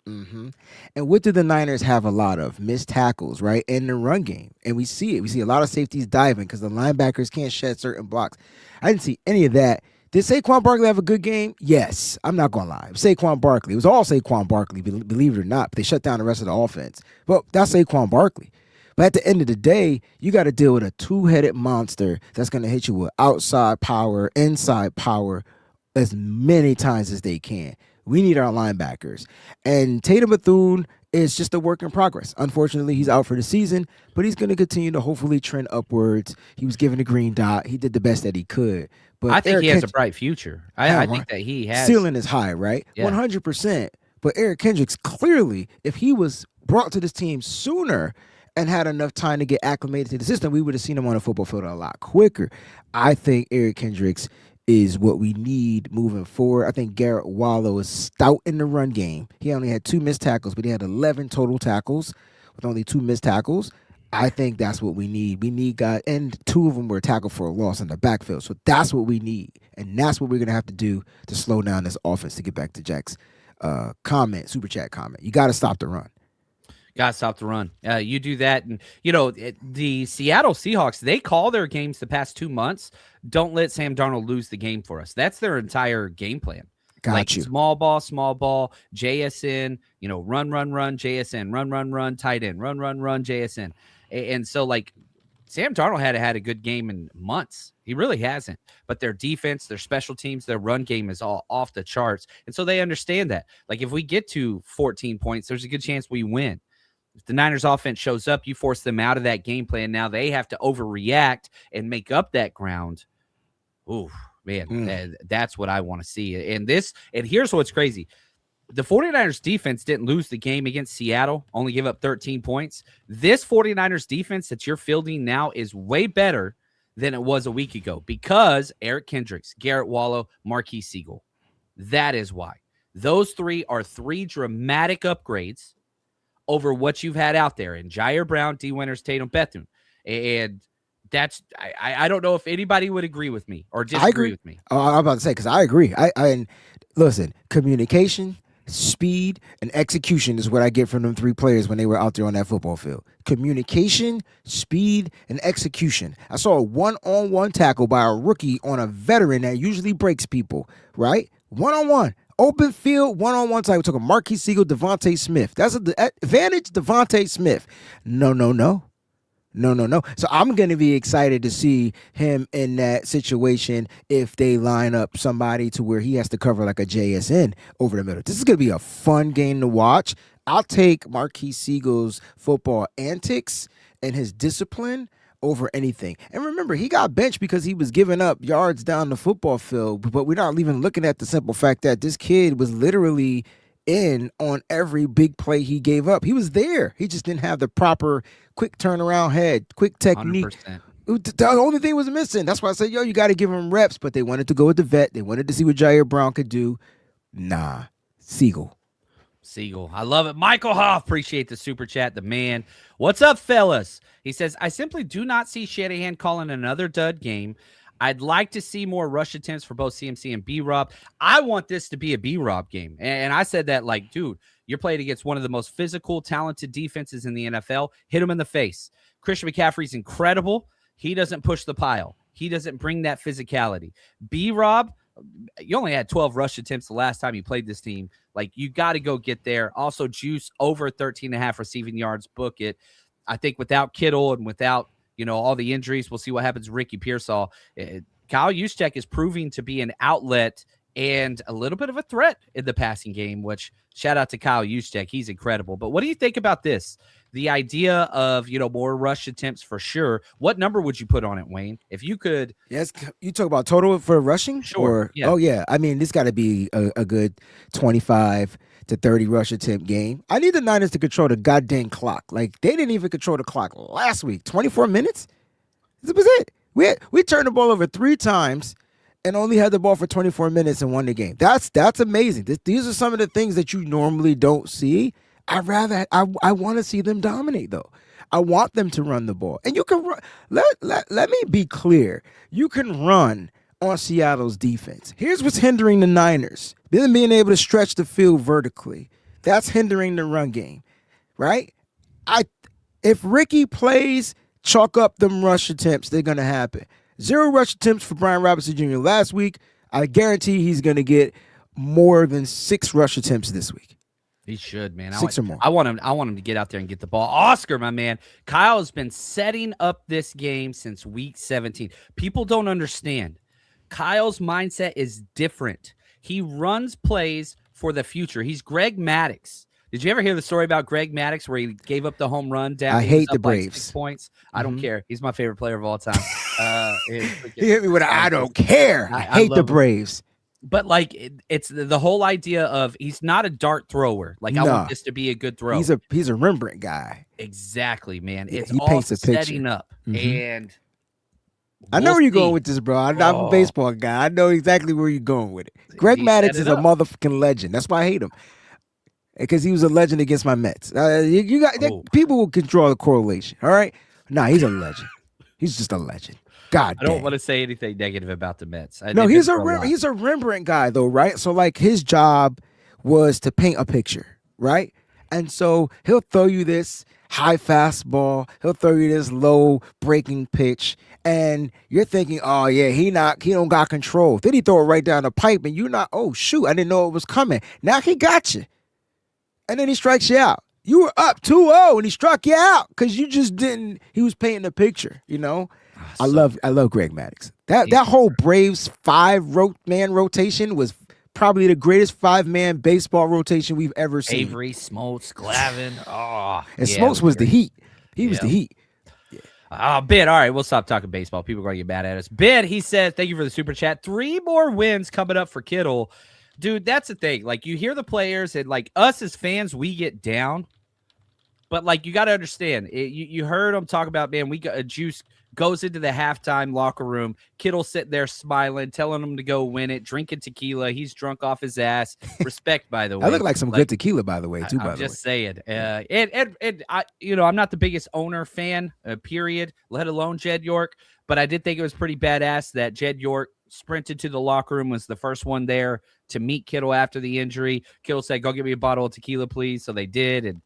And what do the Niners have a lot of? Missed tackles, right? In the run game. And we see it. We see a lot of safeties diving because the linebackers can't shed certain blocks. I didn't see any of that. Did Saquon Barkley have a good game? Yes. I'm not going to lie. Saquon Barkley. It was all Saquon Barkley, believe it or not. But they shut down the rest of the offense. Well, that's Saquon Barkley. But at the end of the day, you got to deal with a two-headed monster that's going to hit you with outside power, inside power, as many times as they can. We need our linebackers. And Tatum Bethune is just a work in progress. Unfortunately, he's out for the season, but he's going to continue to hopefully trend upwards. He was given a green dot. He did the best that he could. But I think he has a bright future. I think that he has. Ceiling is high, right? Yeah. 100%. But Eric Kendricks, clearly, if he was brought to this team sooner and had enough time to get acclimated to the system, we would have seen him on the football field a lot quicker. I think Eric Kendricks is what we need moving forward. I think Garrett Wallow is stout in the run game. He only had 2 missed tackles, but he had 11 total tackles with only 2 missed tackles. I think that's what we need. We need guys, and 2 of them were tackled for a loss in the backfield. So that's what we need, and that's what we're going to have to do to slow down this offense, to get back to Jack's super chat comment. You got to stop the run. Got to stop the run. You do that. And, the Seattle Seahawks, they call their games the past 2 months. Don't let Sam Darnold lose the game for us. That's their entire game plan. Got you. Small ball, JSN, run, JSN, run, tight end, run, JSN. And so, Sam Darnold had a good game in months. He really hasn't. But their defense, their special teams, their run game is all off the charts. And so they understand that. If we get to 14 points, there's a good chance we win. If the Niners offense shows up, you force them out of that game plan. Now they have to overreact and make up that ground. Ooh, man, that's what I want to see. And here's what's crazy. The 49ers defense didn't lose the game against Seattle, only give up 13 points. This 49ers defense that you're fielding now is way better than it was a week ago because Eric Kendricks, Garrett Wallow, Marquise Siegel. That is why. Those 3 are 3 dramatic upgrades over what you've had out there in Jair Brown, D. Winters, Tatum, Bethune. And that's I don't know if anybody would agree with me or disagree with me. Oh, I'm about to say, because I agree. And listen, communication, speed, and execution is what I get from them 3 players when they were out there on that football field. Communication, speed, and execution. I saw a one-on-one tackle by a rookie on a veteran that usually breaks people, right? One-on-one. Open field, one-on-one type. We took a Marquise Siegel, Devontae Smith. That's an advantage, Devontae Smith. No. So I'm going to be excited to see him in that situation if they line up somebody to where he has to cover like a JSN over the middle. This is going to be a fun game to watch. I'll take Marquise Siegel's football antics and his discipline over anything. And remember, he got benched because he was giving up yards down the football field. But we're not even looking at the simple fact that this kid was literally in on every big play he gave up. He was there. He just didn't have the proper quick turnaround head, quick technique. 100%. The only thing was missing. That's why I said, you got to give him reps. But they wanted to go with the vet. They wanted to see what Jair Brown could do. Nah, Siegel. I love it. Michael Hoff, appreciate the super chat. The man. What's up, fellas? He says, I simply do not see Shanahan calling another dud game. I'd like to see more rush attempts for both CMC and B-Rob. I want this to be a B-Rob game. And I said that dude, you're playing against one of the most physical, talented defenses in the NFL. Hit him in the face. Christian McCaffrey's incredible. He doesn't push the pile. He doesn't bring that physicality. B-Rob, you only had 12 rush attempts the last time you played this team. You got to go get there. Also, juice over 13.5 receiving yards. Book it. I think without Kittle and without, all the injuries, we'll see what happens with Ricky Pearsall. Kyle Juszczyk is proving to be an outlet and a little bit of a threat in the passing game, which shout out to Kyle Juszczyk. He's incredible. But what do you think about this? The idea of, more rush attempts for sure. What number would you put on it, Wayne? If you could. Yes, you talk about total for rushing? Sure. Yeah. Oh, yeah. I mean, this got to be a good 25 to 30 rush attempt game. I need the Niners to control the goddamn clock. They didn't even control the clock last week. 24 minutes? This was it. We turned the ball over 3 times and only had the ball for 24 minutes and won the game. That's amazing. These are some of the things that you normally don't see. I want to see them dominate, though. I want them to run the ball. And you can run. Let me be clear. You can run on Seattle's defense. Here's what's hindering the Niners. Them being able to stretch the field vertically. That's hindering the run game, right? If Ricky plays, chalk up them rush attempts, they're going to happen. 0 rush attempts for Brian Robinson Jr. last week. I guarantee he's going to get more than 6 rush attempts this week. He should, man. 6 or more. I want him to get out there and get the ball. Oscar, my man. Kyle has been setting up this game since week 17. People don't understand. Kyle's mindset is different. He runs plays for the future. He's Greg Maddux. Did you ever hear the story about Greg Maddux where he gave up the home run down? I hate the Braves. 6 points. I don't care. He's my favorite player of all time. He hit me with I don't care. I hate the Braves. But like it's the whole idea of he's not a dart thrower. Like I want this to be a good throw. He's a Rembrandt guy. Exactly, man. Yeah, it's he all paints a setting picture. up, and I know where you're going with this, bro. I'm a baseball guy. I know exactly where you're going with it. Greg Maddux is a motherfucking legend. That's why I hate him. Because he was a legend against my Mets. You got people can draw the correlation. All right, he's a legend. He's just a legend. God, I don't want to say anything negative about the Mets. No, he's a Rembrandt guy though, right? So like his job was to paint a picture, right? And so he'll throw you this high fastball, he'll throw you this low breaking pitch, and you're thinking, oh yeah, he don't got control. Then he throw it right down the pipe, and you're not. Oh shoot, I didn't know it was coming. Now he got you. And then he strikes you out. You were up 2-0 and he struck you out because you just didn't. He was painting a picture, you know. I love Greg Maddux. That whole Braves 5-man rotation was probably the greatest 5-man baseball rotation we've ever seen. Avery, Smoltz, Glavine. And Smoltz was the heat. He was the heat. Ben, all right, we'll stop talking baseball. People are going to get mad at us. Ben, he said, thank you for the super chat. 3 more wins coming up for Kittle. Dude, that's the thing. Like, you hear the players, and like us as fans, we get down. But like, you got to understand. You heard him talk about, man, we got Juice goes into the halftime locker room. Kittle sitting there smiling, telling him to go win it, drinking tequila. He's drunk off his ass. Respect, by the way. I look like some good tequila, by the way, too. I'm just saying. And I, I'm not the biggest owner fan, period. Let alone Jed York. But I did think it was pretty badass that Jed York sprinted to the locker room, was the first one there to meet Kittle after the injury. Kittle said, "Go get me a bottle of tequila, please." So they did, and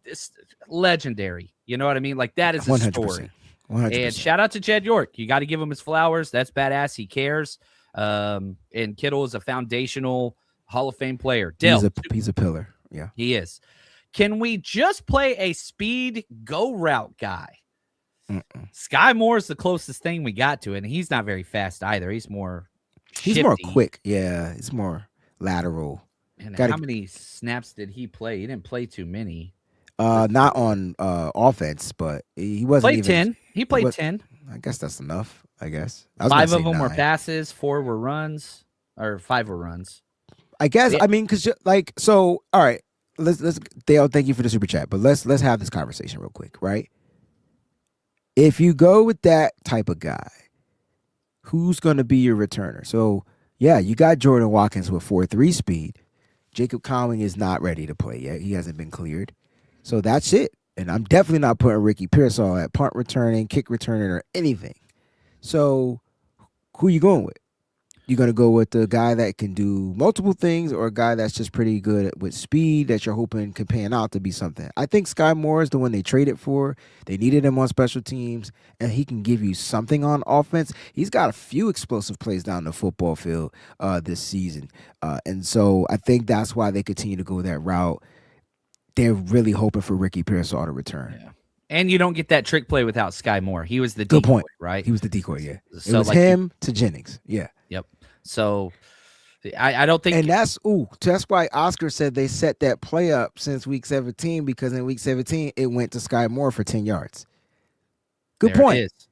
it's legendary. You know what I mean? Like, that is a 100%. Story. 100%. And shout out to Jed York. You got to give him his flowers. That's badass. He cares. And Kittle is a foundational Hall of Fame player. Dell, he's a pillar. Yeah, he is. Can we just play a speed go route guy? Sky Moore is the closest thing we got to it, and he's not very fast either. He's more quick. Yeah, he's more lateral. And how many snaps did he play? He didn't play too many. Not on offense, but he wasn't played 10. He played 10. I guess that's enough. I guess 5 of them were passes, 4 were runs, or 5 were runs. I guess. I mean, because like, so all right. Let's Dale. Thank you for the super chat, but let's have this conversation real quick, right? If you go with that type of guy, who's going to be your returner? So, yeah, you got Jordan Watkins with 4.3 speed. Jacob Conway is not ready to play yet. He hasn't been cleared. So that's it. And I'm definitely not putting Ricky Pearsall at punt returning, kick returning, or anything. So who are you going with? You going to go with the guy that can do multiple things, or a guy that's just pretty good with speed that you're hoping can pan out to be something? I think Sky Moore is the one they traded for. They needed him on special teams, and he can give you something on offense. He's got a few explosive plays down the football field this season. And so I think that's why they continue to go that route. They're really hoping for Ricky Pearsall to return. Yeah. And you don't get that trick play without Sky Moore. He was the decoy, good point, right? He was the decoy, yeah. So it was like him to Jennings, yeah. Yep. So I don't think, and that's why Oscar said they set that play up since week 17, because in week 17 it went to Sky Moore for 10 yards. Good point. It is.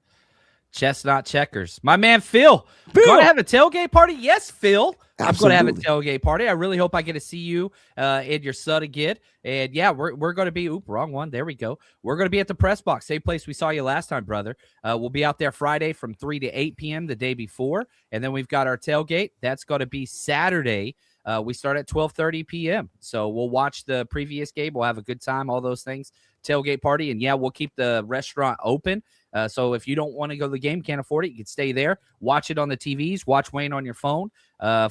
Chestnut checkers. My man Phil. Going to have a tailgate party? Yes, Phil. Absolutely. I'm going to have a tailgate party. I really hope I get to see you and your son again. And yeah, we're going to be, wrong one. There we go. We're going to be at the press box. Same place we saw you last time, brother. We'll be out there Friday from 3 to 8 p.m. the day before. And then we've got our tailgate. That's going to be Saturday. We start at 12:30 p.m. So we'll watch the previous game. We'll have a good time, all those things. Tailgate party. And yeah, we'll keep the restaurant open. So if you don't want to go to the game, can't afford it, you can stay there, watch it on the TVs, watch Wayne on your phone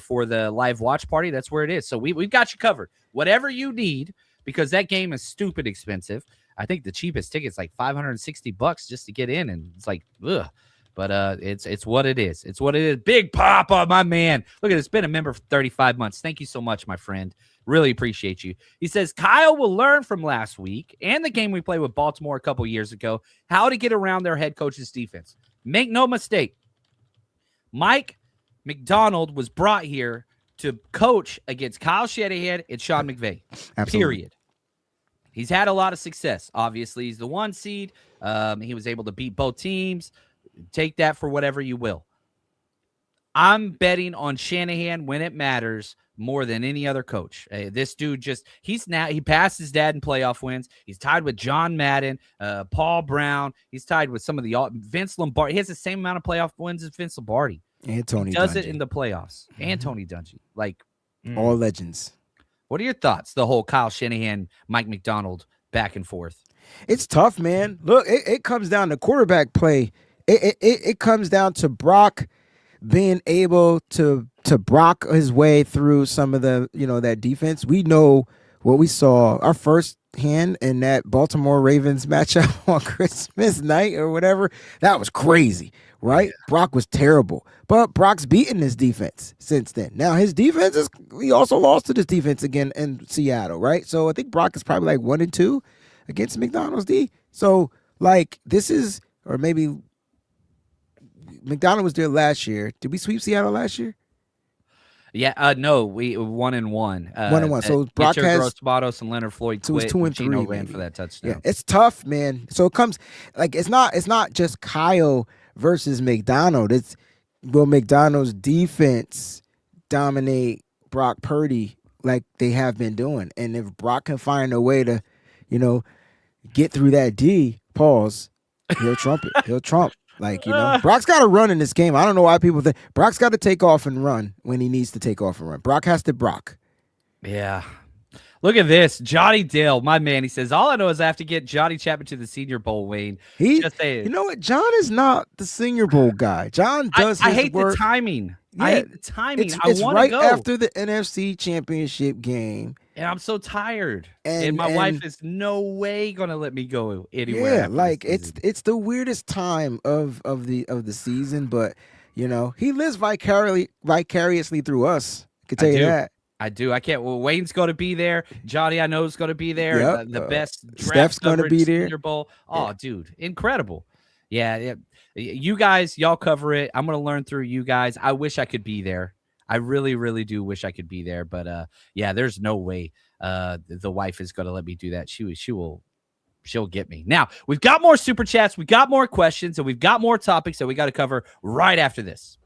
for the live watch party. That's where it is. So we've got you covered. Whatever you need, because that game is stupid expensive. I think the cheapest ticket's like $560 just to get in, and it's like, ugh. But it's what it is. It's what it is. Big Papa, my man. Look at this. Been a member for 35 months. Thank you so much, my friend. Really appreciate you. He says, Kyle will learn from last week and the game we played with Baltimore a couple years ago how to get around their head coach's defense. Make no mistake, Mike McDonald was brought here to coach against Kyle Shanahan and Sean McVay. Absolutely. Period. He's had a lot of success. Obviously, he's the 1 seed. He was able to beat both teams. Take that for whatever you will. I'm betting on Shanahan when it matters more than any other coach. This dude he passed his dad in playoff wins. He's tied with John Madden, Paul Brown. He's tied with some of the Vince Lombardi. He has the same amount of playoff wins as Vince Lombardi. And Tony he does Dungy. it in the playoffs. And Tony Dungy. All legends. What are your thoughts? The whole Kyle Shanahan, Mike McDonald back and forth. It's tough, man. Look, it comes down to quarterback play. It comes down to Brock being able to Brock his way through some of the, that defense. We know what we saw our first hand in that Baltimore Ravens matchup on Christmas night or whatever. That was crazy, right? Yeah. Brock was terrible, but Brock's beaten his defense since then. Now his defense he also lost to this defense again in Seattle, right? So I think Brock is probably like 1-2 against McDonald's D. So this is, or maybe McDonald was there last year. Did we sweep Seattle last year? Yeah, no, we 1-1. 1-1. So Brock has Gross-Matos and Leonard Floyd. So it's 2-3. Ran for that touchdown. Yeah, it's tough, man. So it comes it's not just Kyle versus McDonald. It's will McDonald's defense dominate Brock Purdy like they have been doing, and if Brock can find a way to, get through that D, he'll trump it. He'll trump. Brock's got to run in this game. I don't know why people think Brock's got to take off and run when he needs to take off and run. Brock has to Brock. Yeah. Look at this. Johnny Dale, my man, he says, all I know is I have to get Johnny Chapman to the Senior Bowl, Wayne. Just saying. You know what? John is not the Senior Bowl guy. John does his I hate work. The timing. Yeah, I hate the timing. It's I want right to go. after the NFC Championship game. And I'm so tired. And my wife is no way gonna let me go anywhere. Yeah, it's the weirdest time of the season, but he lives vicariously through us. I can tell you that. I do. I can't. Well, Wayne's going to be there. Johnny, I know, is going to be there. Yep. The best draft Steph's going to be there. Senior Bowl. Oh, dude, incredible. Yeah. You guys, y'all cover it. I'm going to learn through you guys. I wish I could be there. I really, really do wish I could be there. But there's no way the wife is going to let me do that. She'll get me. Now, we've got more super chats, we got more questions, and we've got more topics that we got to cover right after this.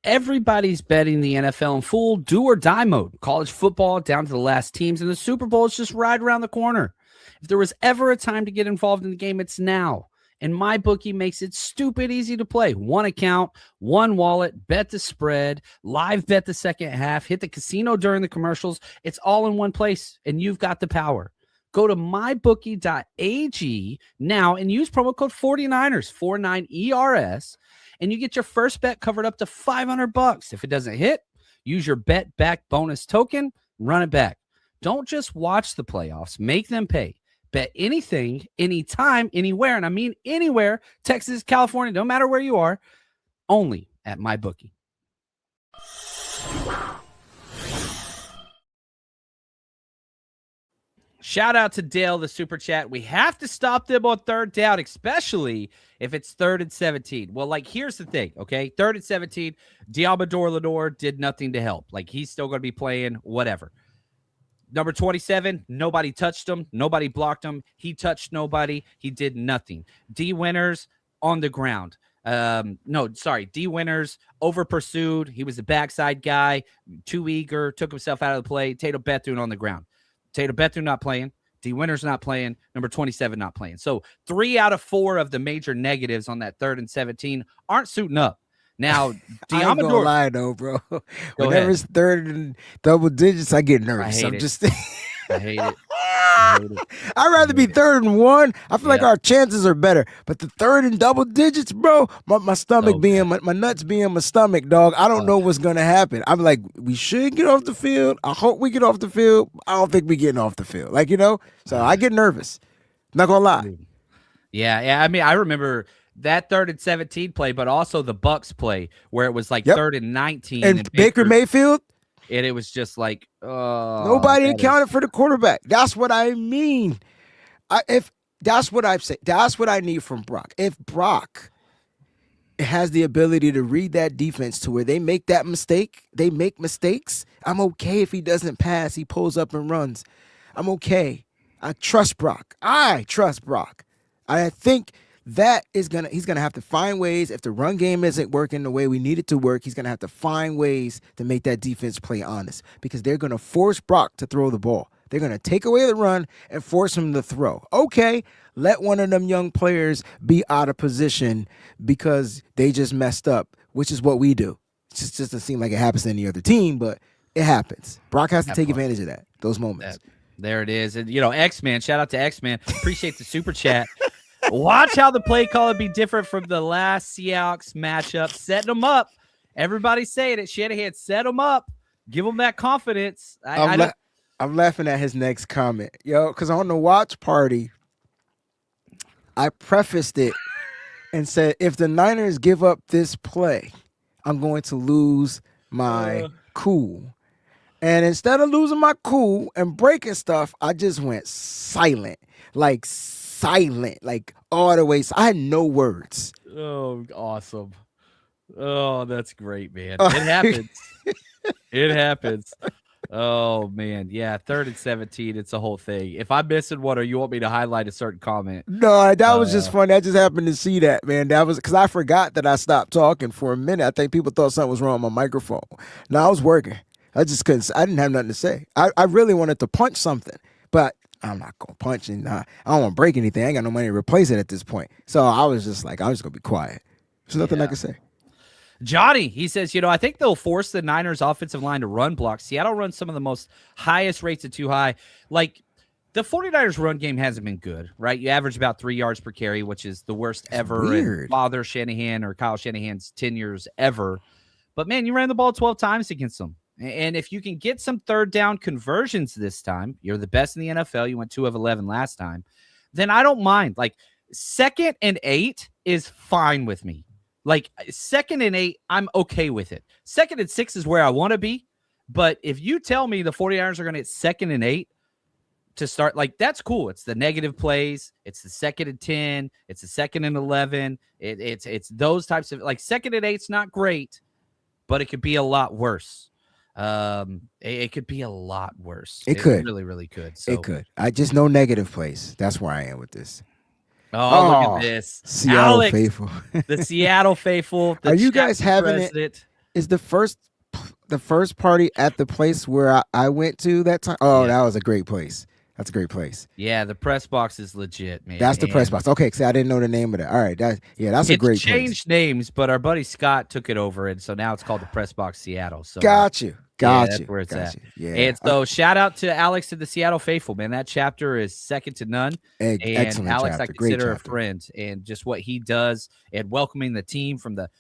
Everybody's betting the NFL in full do or die mode. College football down to the last teams, and the Super Bowl is just right around the corner. If there was ever a time to get involved in the game, it's now. And MyBookie makes it stupid easy to play. One account, one wallet, bet the spread, live bet the second half, hit the casino during the commercials. It's all in one place, and you've got the power. Go to mybookie.ag now and use promo code 49ers, 49ERS, and you get your first bet covered up to $500. If it doesn't hit, use your bet back bonus token, run it back. Don't just watch the playoffs, make them pay. Bet anything, anytime, anywhere, and I mean anywhere, Texas, California, no matter where you are, only at MyBookie. Shout out to Dale, the super chat. We have to stop them on third down, especially if it's 3rd and 17. Well, here's the thing, okay? 3rd and 17, Diamador Lenore did nothing to help. He's still going to be playing whatever. Number 27, nobody touched him. Nobody blocked him. He touched nobody. He did nothing. D. Winters on the ground. D. Winters over pursued. He was the backside guy, too eager, took himself out of the play. Tato Bethune on the ground. Tato Bethune not playing. D. Winters not playing. Number 27 not playing. So 3 out of 4 of the major negatives on that 3rd and 17 aren't suiting up. Now, I ain't gonna lie though, bro. Whenever it's 3rd and double digits, I get nervous. I hate it. I'd rather be 3rd and 1. I feel like our chances are better. But the 3rd and double digits, bro, my stomach my nuts being my stomach, dog. I don't know what's gonna happen. I'm like, we should get off the field. I hope we get off the field. I don't think we getting off the field. So I get nervous. Not gonna lie. Yeah. I mean, I remember that 3rd and 17 play, but also the Bucks play where it was 3rd and 19. And Baker Mayfield. And it was just nobody accounted for the quarterback. That's what I mean. If that's what I've said, that's what I need from Brock. If Brock has the ability to read that defense to where they make that mistake, they make mistakes. I'm okay if he doesn't pass, he pulls up and runs. I'm okay. I trust Brock. I think he's gonna have to find ways. If the run game isn't working the way we need it to work, he's gonna have to find ways to make that defense play honest, because they're gonna force Brock to throw the ball. They're gonna take away the run and force him to throw. Okay, let one of them young players be out of position because they just messed up, which is what we do. It just doesn't seem like it happens to any other team, but it happens. Brock has to take advantage of those moments. There it is. And, X-Man, shout out to X-Man. Appreciate the super chat. Watch how the play call would be different from the last Seahawks matchup. Setting them up. Everybody's saying it. Shanahan, set them up. Give them that confidence. I'm laughing at his next comment. Because on the watch party, I prefaced it and said, if the Niners give up this play, I'm going to lose my cool. And instead of losing my cool and breaking stuff, I just went silent, like all the way. I had no words. Oh, awesome. Oh, that's great, man. It happens. It happens. Oh, man. Yeah, 3rd and 17. It's a whole thing. If I'm missing one or you want me to highlight a certain comment. No, that was just funny. I just happened to see that, man. That was because I forgot that I stopped talking for a minute. I think people thought something was wrong with my microphone. No, I was working. I just couldn't. I didn't have nothing to say. I really wanted to punch something, but I'm not going to punch, and I don't want to break anything. I ain't got no money to replace it at this point. So I was just like, I'm just going to be quiet. There's nothing I can say. Johnny, he says, I think they'll force the Niners offensive line to run block. Seattle runs some of the most highest rates of too high. Like, the 49ers run game hasn't been good, right? You average about 3 yards per carry, which is the worst ever in Father Shanahan or Kyle Shanahan's tenures ever. But, man, you ran the ball 12 times against them. And if you can get some third down conversions this time, you're the best in the NFL. You went 2 of 11 last time. Then I don't mind. Like, 2nd and 8 is fine with me. Like, 2nd and 8, I'm okay with it. 2nd and 6 is where I want to be. But if you tell me the 49ers are going to hit 2nd and 8 to start, like, that's cool. It's the negative plays. It's the 2nd and 10. It's the 2nd and 11. It's those types of, like, 2nd and 8's not great, but it could be a lot worse. It could be a lot worse. It could. Really, really could. So. It could. I just know negative plays. That's where I am with this. Oh, look at this. Seattle Alex, faithful. The Seattle faithful. Are you guys having it? Is the first party at the place where I went to that time? Oh, that was a great place. That's a great place. Yeah, the press box is legit, man. That's the press box. Okay, because I didn't know the name of that. All right, that's a great place. It changed names, but our buddy Scott took it over, and so now it's called the Press Box Seattle. So Got you. That's where it's at. Yeah. And so shout out to Alex and the Seattle faithful, man. That chapter is second to none. And excellent Alex, chapter. I consider a friend, and just what he does and welcoming the team from the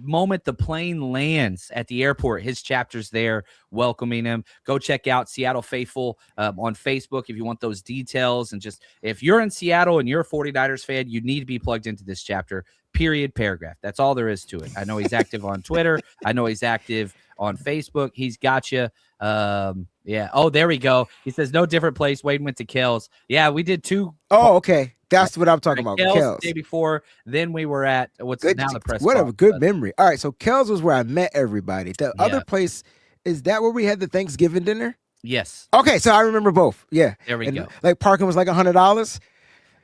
moment the plane lands at the airport, his chapter's there welcoming him. Go check out Seattle Faithful on Facebook if you want those details. And just if you're in Seattle and you're a 49ers fan, you need to be plugged into this chapter, period, paragraph. That's all there is to it. I know he's active on Twitter. I know he's active on Facebook. He's got you. Yeah. Oh, there we go. He says no different place. Wade went to Kells. Yeah, we did 2. Oh, okay. That's what I'm talking about. Kells the day before. Then we were at what's now the press. Whatever. Good memory. All right. So Kells was where I met everybody. The other place, is that where we had the Thanksgiving dinner? Yes. Okay. So I remember both. Yeah. There we go. Like parking was like $100.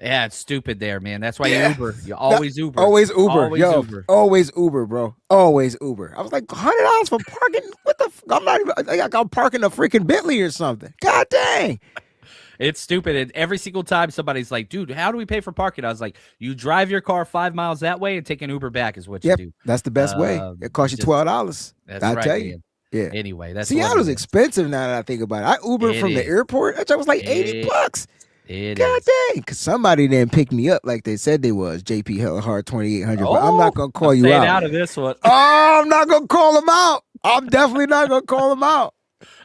Yeah, it's stupid there, man. That's why you Uber. You always Uber. Always Uber. Always Uber. Always Uber, bro. Always Uber. I was like, $100 for parking? What the I'm not even like I'm parking a freaking Bentley or something. God dang. It's stupid. And every single time somebody's like, dude, how do we pay for parking? I was like, you drive your car 5 miles that way and take an Uber back is what you do. That's the best way. It costs you $12. That's I'll right, tell you. Man. Yeah. Anyway, that's Seattle's expensive now that I think about it. I Ubered from the airport. That was like $80. God dang, because somebody didn't pick me up like they said they was. JP Hellhard 2800. But I'm not going to call you out of this one. Oh, I'm not going to call him out. I'm definitely not going to call him out.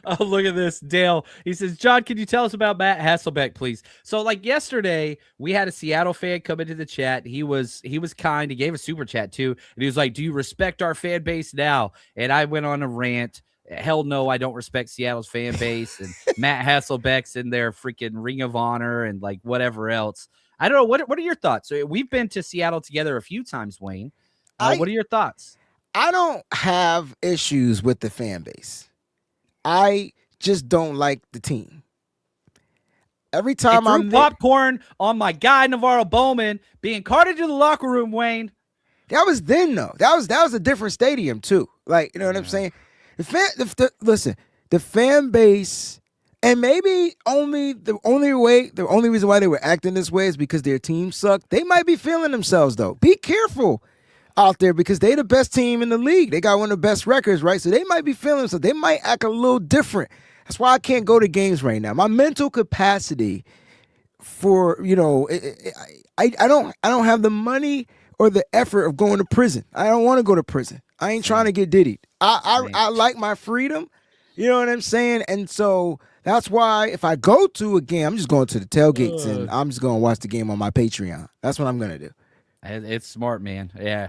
Oh, look at this. Dale, he says, John, can you tell us about Matt Hasselbeck, please? So, like yesterday, we had a Seattle fan come into the chat. He was kind. He gave a super chat, too. And he was like, do you respect our fan base now? And I went on a rant. Hell no, I don't respect Seattle's fan base. And Matt Hasselbeck's in their freaking Ring of Honor and like whatever else. I don't know. What are your thoughts? So we've been to Seattle together a few times, Wayne. What are your thoughts? I don't have issues with the fan base. I just don't like the team. Every time threw I'm popcorn on my guy Navarro Bowman being carted to the locker room, Wayne. That was then though. That was a different stadium too. Like, you know what I'm saying? Listen, the fan base, and maybe the only reason why they were acting this way is because their team sucked. They might be feeling themselves though. Be careful out there because they the best team in the league. They got one of the best records, right? So they might be feeling so they might act a little different. That's why I can't go to games right now. My mental capacity for, I don't have the money or the effort of going to prison. I don't want to go to prison. I ain't trying to get diddied. I like my freedom. You know what I'm saying? And so that's why if I go to a game, I'm just going to the tailgates and I'm just going to watch the game on my Patreon. That's what I'm going to do. It's smart, man. Yeah.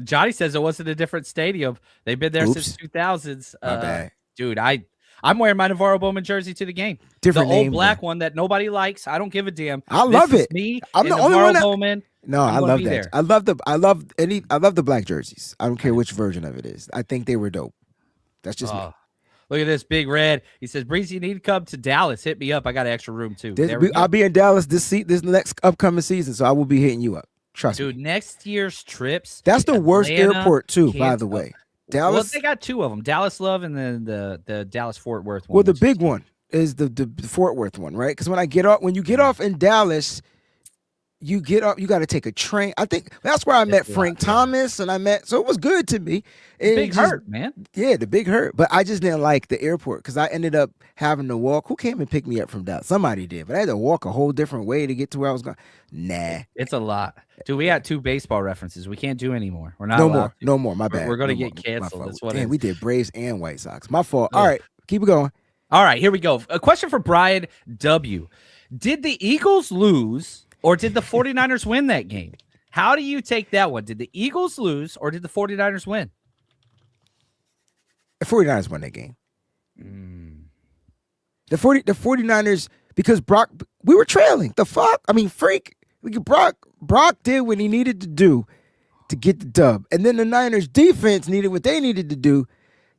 Johnny says it wasn't a different stadium. They've been there since 2000s. My bad. Dude, I'm wearing my Navarro Bowman jersey to the game. Different the name, old black one that nobody likes. I don't give a damn. I love it. Me, I'm the Navarro only one Bowman. No, I love that. There. I love the black jerseys. I don't care which version of it is. I think they were dope. That's just me. Look at this big red. He says, Breezie, you need to come to Dallas. Hit me up. I got an extra room too. I'll be in Dallas this next upcoming season, so I will be hitting you up. Trust me. Dude, next year's trips. That's the worst airport too, by the way. Dallas. Well, they got two of them, Dallas Love and then the Dallas Fort Worth one. Well, the big one is the Fort Worth one, right? Because when you get off in Dallas, you get up, you got to take a train. I think that's where I met Frank Thomas, so it was good to me. Big Hurt, man. Yeah, the Big Hurt. But I just didn't like the airport because I ended up having to walk. Who came and picked me up from Dallas? Somebody did, but I had to walk a whole different way to get to where I was going. Nah. It's a lot. Dude, we got 2 baseball references. We can't do anymore. We're not No more. My bad. We're going to get canceled. That's what Damn, we did Braves and White Sox. My fault. All right, keep it going. All right, here we go. A question for Brian W. Did the Eagles lose or did the 49ers win that game? How do you take that one? Did the Eagles lose or did the 49ers win? The 49ers won that game. The 49ers, because we were trailing. The fuck? I mean, Brock did what he needed to do to get the dub. And then the Niners defense needed what they needed to do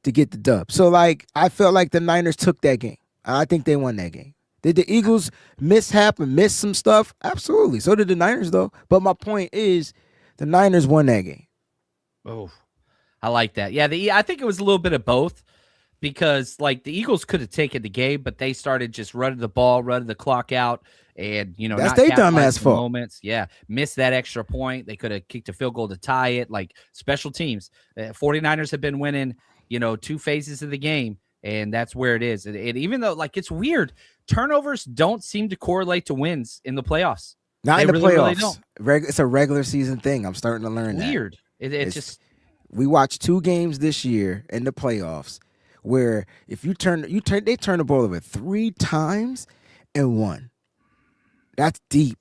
to get the dub. So, I felt like the Niners took that game. I think they won that game. Did the Eagles miss some stuff? Absolutely. So did the Niners, though. But my point is the Niners won that game. Oh, I like that. Yeah, I think it was a little bit of both because, the Eagles could have taken the game, but they started just running the ball, running the clock out, and, that's their dumbass fault. Moments. Yeah, missed that extra point. They could have kicked a field goal to tie it. Special teams. 49ers have been winning, 2 phases of the game, and that's where it is. And even though, it's weird, turnovers don't seem to correlate to wins in the playoffs. Not in the playoffs. Really it's a regular season thing. I'm starting to learn that. Weird. It's just... We watched 2 games this year in the playoffs where if they turn the ball over 3 times and won. That's deep.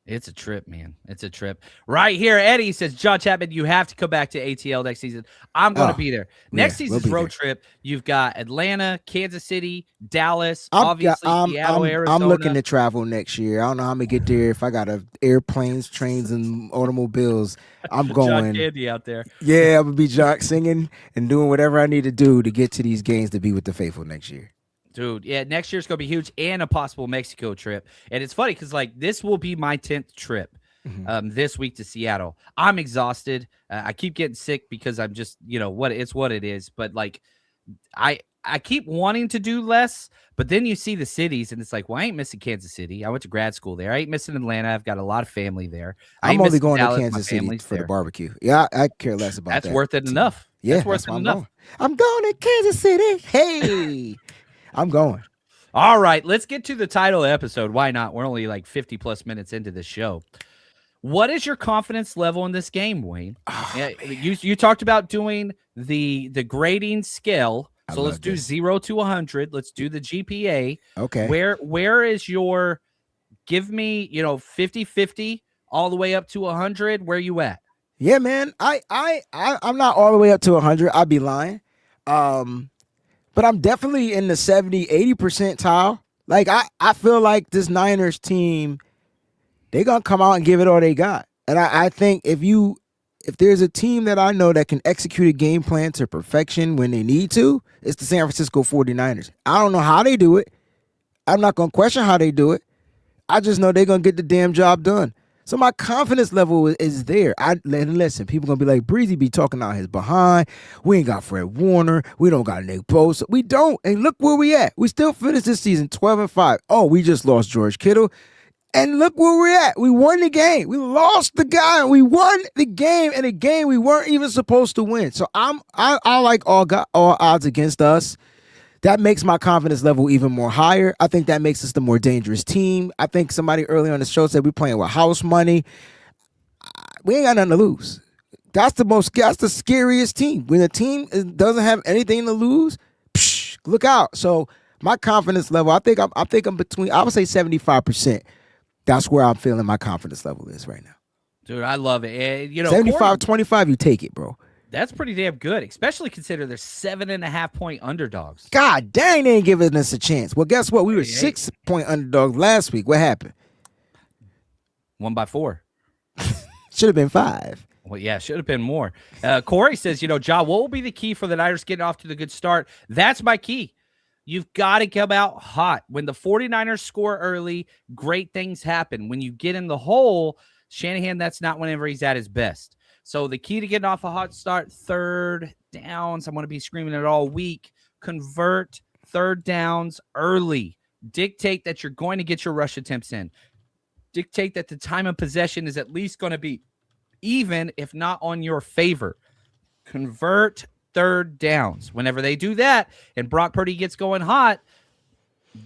It's a trip, man. It's a trip. Right here, Eddie says, John Chapman, you have to come back to ATL next season. I'm going to be there. Next season's road trip, you've got Atlanta, Kansas City, Dallas, obviously Seattle, Arizona. I'm looking to travel next year. I don't know how I'm going to get there. If I got airplanes, trains, and automobiles, I'm going. John Candy out there. Yeah, I'm going to be Jock singing and doing whatever I need to do to get to these games to be with the faithful next year. Dude, yeah, next year's going to be huge and a possible Mexico trip. And it's funny because, this will be my 10th trip this week to Seattle. I'm exhausted. I keep getting sick because I'm just, what it is. But, I keep wanting to do less, but then you see the cities, and it's well, I ain't missing Kansas City. I went to grad school there. I ain't missing Atlanta. I've got a lot of family there. I'm only going to Kansas City for the barbecue. Yeah, I care less about that. That's worth it enough. Yeah, that's worth it enough. I'm going to Kansas City. Hey. I'm going. All right, let's get to the title episode. Why not? We're only 50 plus minutes into this show. What is your confidence level in this game, Wayne? You talked about doing the grading scale. So let's do 0 to 100. Let's do the GPA. Okay. Where is your, give me, 50-50 all the way up to 100? Where you at? Yeah, man. I'm not all the way up to 100. I'd be lying. But I'm definitely in the 70, 80 percentile. I feel like this Niners team, they're going to come out and give it all they got. And I think if there's a team that I know that can execute a game plan to perfection when they need to, it's the San Francisco 49ers. I don't know how they do it. I'm not going to question how they do it. I just know they're going to get the damn job done. So my confidence level is there. Listen, people going to be like, Breezie be talking out his behind. We ain't got Fred Warner. We don't got Nick Bosa. We don't. And look where we at. We still finished this season 12-5. Oh, we just lost George Kittle. And look where we're at. We won the game. We lost the guy. And we won the game in a game we weren't even supposed to win. So I like all odds against us. That makes my confidence level even more higher. I think that makes us the more dangerous team. I think somebody early on the show said we're playing with house money. We ain't got nothing to lose. That's the scariest team. When a team doesn't have anything to lose, look out. So my confidence level, I think I'm between, I would say 75%. That's where I'm feeling my confidence level is right now. Dude, I love it. 75-25, you take it, bro. That's pretty damn good, especially considering they're 7.5-point underdogs. God dang, they ain't giving us a chance. Well, guess what? We were 6-point underdogs last week. What happened? 1 by 4. Should have been 5. Well, yeah, should have been more. Corey says, Ja, what will be the key for the Niners getting off to the good start? That's my key. You've got to come out hot. When the 49ers score early, great things happen. When you get in the hole, Shanahan, that's not whenever he's at his best. So the key to getting off a hot start, third downs. I'm going to be screaming it all week. Convert third downs early. Dictate that you're going to get your rush attempts in. Dictate that the time of possession is at least going to be even, if not on your favor. Convert third downs. Whenever they do that and Brock Purdy gets going hot,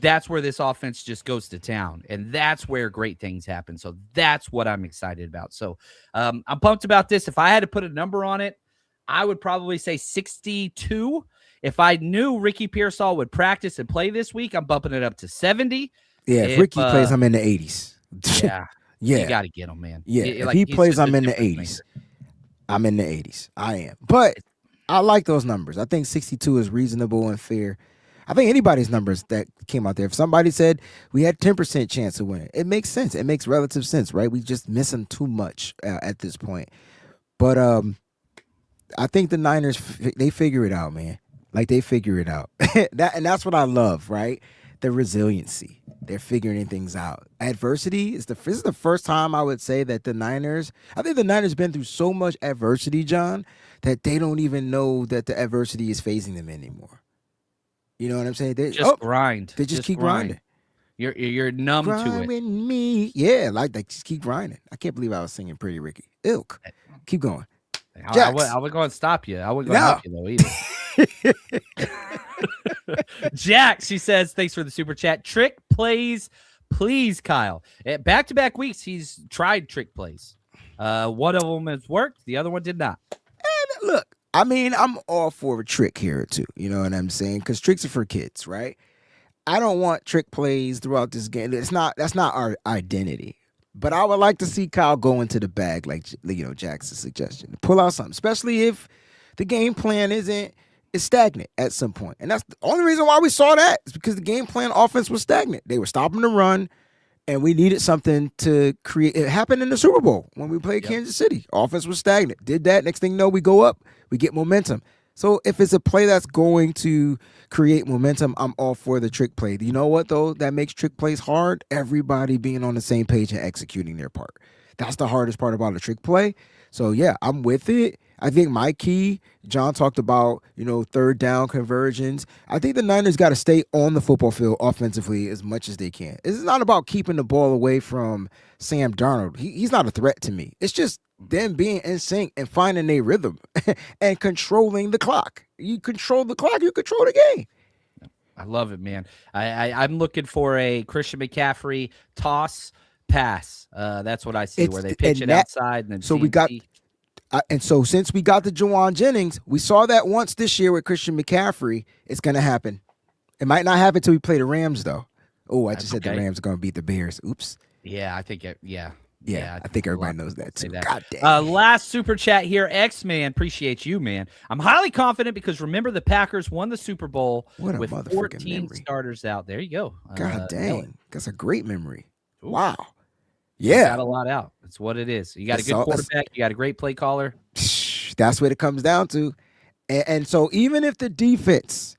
that's where this offense just goes to town. And that's where great things happen. So that's what I'm excited about. So I'm pumped about this. If I had to put a number on it, I would probably say 62. If I knew Ricky Pearsall would practice and play this week, I'm bumping it up to 70. Yeah, if Ricky plays, I'm in the 80s. Yeah. Yeah. You got to get him, man. Yeah, if he plays, I'm in the 80s. I'm in the 80s. I am. But I like those numbers. I think 62 is reasonable and fair. I think anybody's numbers that came out there, if somebody said we had 10% chance of winning, it makes sense. It makes relative sense, right? We just missing too much at this point. But I think the Niners, they figure it out, man. Like, they figure it out. That's what I love, right? The resiliency. They're figuring things out. Adversity this is the first time I would say that I think the Niners been through so much adversity, John, that they don't even know that the adversity is phasing them anymore. You know what I'm saying? They just grind. They just keep grinding. You're numb to it. Me. Yeah, like they just keep grinding. I can't believe I was singing Pretty Ricky. Ilk. Keep going. I would go and stop you. I wouldn't go and help you, though, either. Jack, she says, thanks for the super chat. Trick plays, please, Kyle. Back-to-back weeks, he's tried trick plays. One of them has worked. The other one did not. And look, I mean, I'm all for a trick here, too. You know what I'm saying? Because tricks are for kids, right? I don't want trick plays throughout this game. That's not our identity. But I would like to see Kyle go into the bag, like, Jackson's suggestion. Pull out something, especially if the game plan is stagnant at some point. And that's the only reason why we saw that is because the game plan offense was stagnant. They were stopping the run, and we needed something to create. It happened in the Super Bowl when we played Kansas City. Offense was stagnant. Did that. Next thing you know, we go up. We get momentum. So if it's a play that's going to create momentum, I'm all for the trick play. You know what, though, that makes trick plays hard? Everybody being on the same page and executing their part. That's the hardest part about a trick play. So, yeah, I'm with it. I think my key, John talked about, third down conversions. I think the Niners got to stay on the football field offensively as much as they can. It's not about keeping the ball away from Sam Darnold. He's not a threat to me. It's just them being in sync and finding a rhythm and controlling the clock. You control the clock, you control the game. I love it, man. I'm looking for a Christian McCaffrey toss pass. That's what I see, where they pitch it outside. And then so we got... and so since we got the Juwan Jennings, we saw that once this year with Christian McCaffrey. It's going to happen. It might not happen until we play the Rams, though. Oh, I just said the Rams are going to beat the Bears. Oops. Yeah, I think it. Yeah. Yeah, I think everybody knows that too. God damn. Last super chat here. X-Man, appreciate you, man. I'm highly confident because remember the Packers won the Super Bowl with 14 starters out. There you go. God dang. That's a great memory. Ooh. Wow. Yeah. Got a lot out. That's what it is. You got a good quarterback. You got a great play caller. That's what it comes down to. And so even if the defense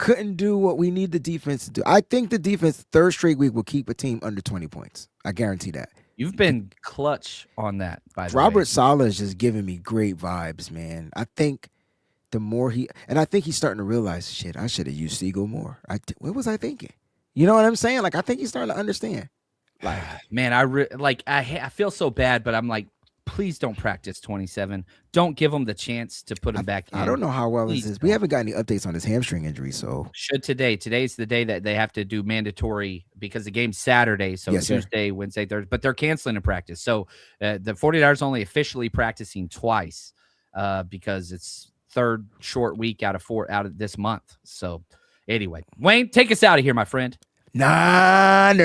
couldn't do what we need the defense to do. I think the defense third straight week will keep a team under 20 points. I guarantee that. You've been clutch on that, by the way. Robert Saleh is just giving me great vibes, man. I think the more I think he's starting to realize, shit, I should have used Siegel more. What was I thinking? You know what I'm saying? Like, I think he's starting to understand. Like, man, I feel so bad, but I'm like, please don't practice 27. Don't give him the chance to put him back in. I don't know how well this is. We haven't got any updates on his hamstring injury, so. Should today. Today's the day that they have to do mandatory because the game's Saturday, so yes, Tuesday, sir. Wednesday, Thursday, but they're canceling a practice. So the 49ers only officially practicing twice because it's third short week out of this month. So anyway, Wayne, take us out of here, my friend. Niners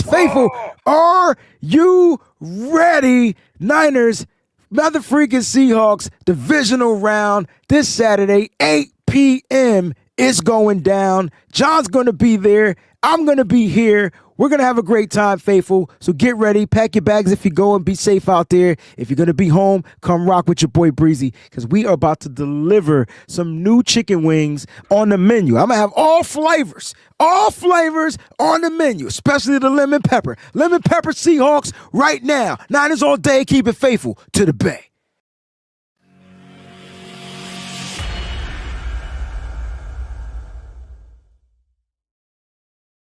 faithful, are you ready? Niners, mother freaking Seahawks, divisional round this Saturday, 8 p.m. It's going down. John's going to be there. I'm going to be here. We're going to have a great time, faithful. So get ready. Pack your bags if you go and be safe out there. If you're going to be home, come rock with your boy Breezie because we are about to deliver some new chicken wings on the menu. I'm going to have all flavors on the menu, especially the lemon pepper. Lemon pepper Seahawks right now. Niners all day. Keep it faithful to the Bay.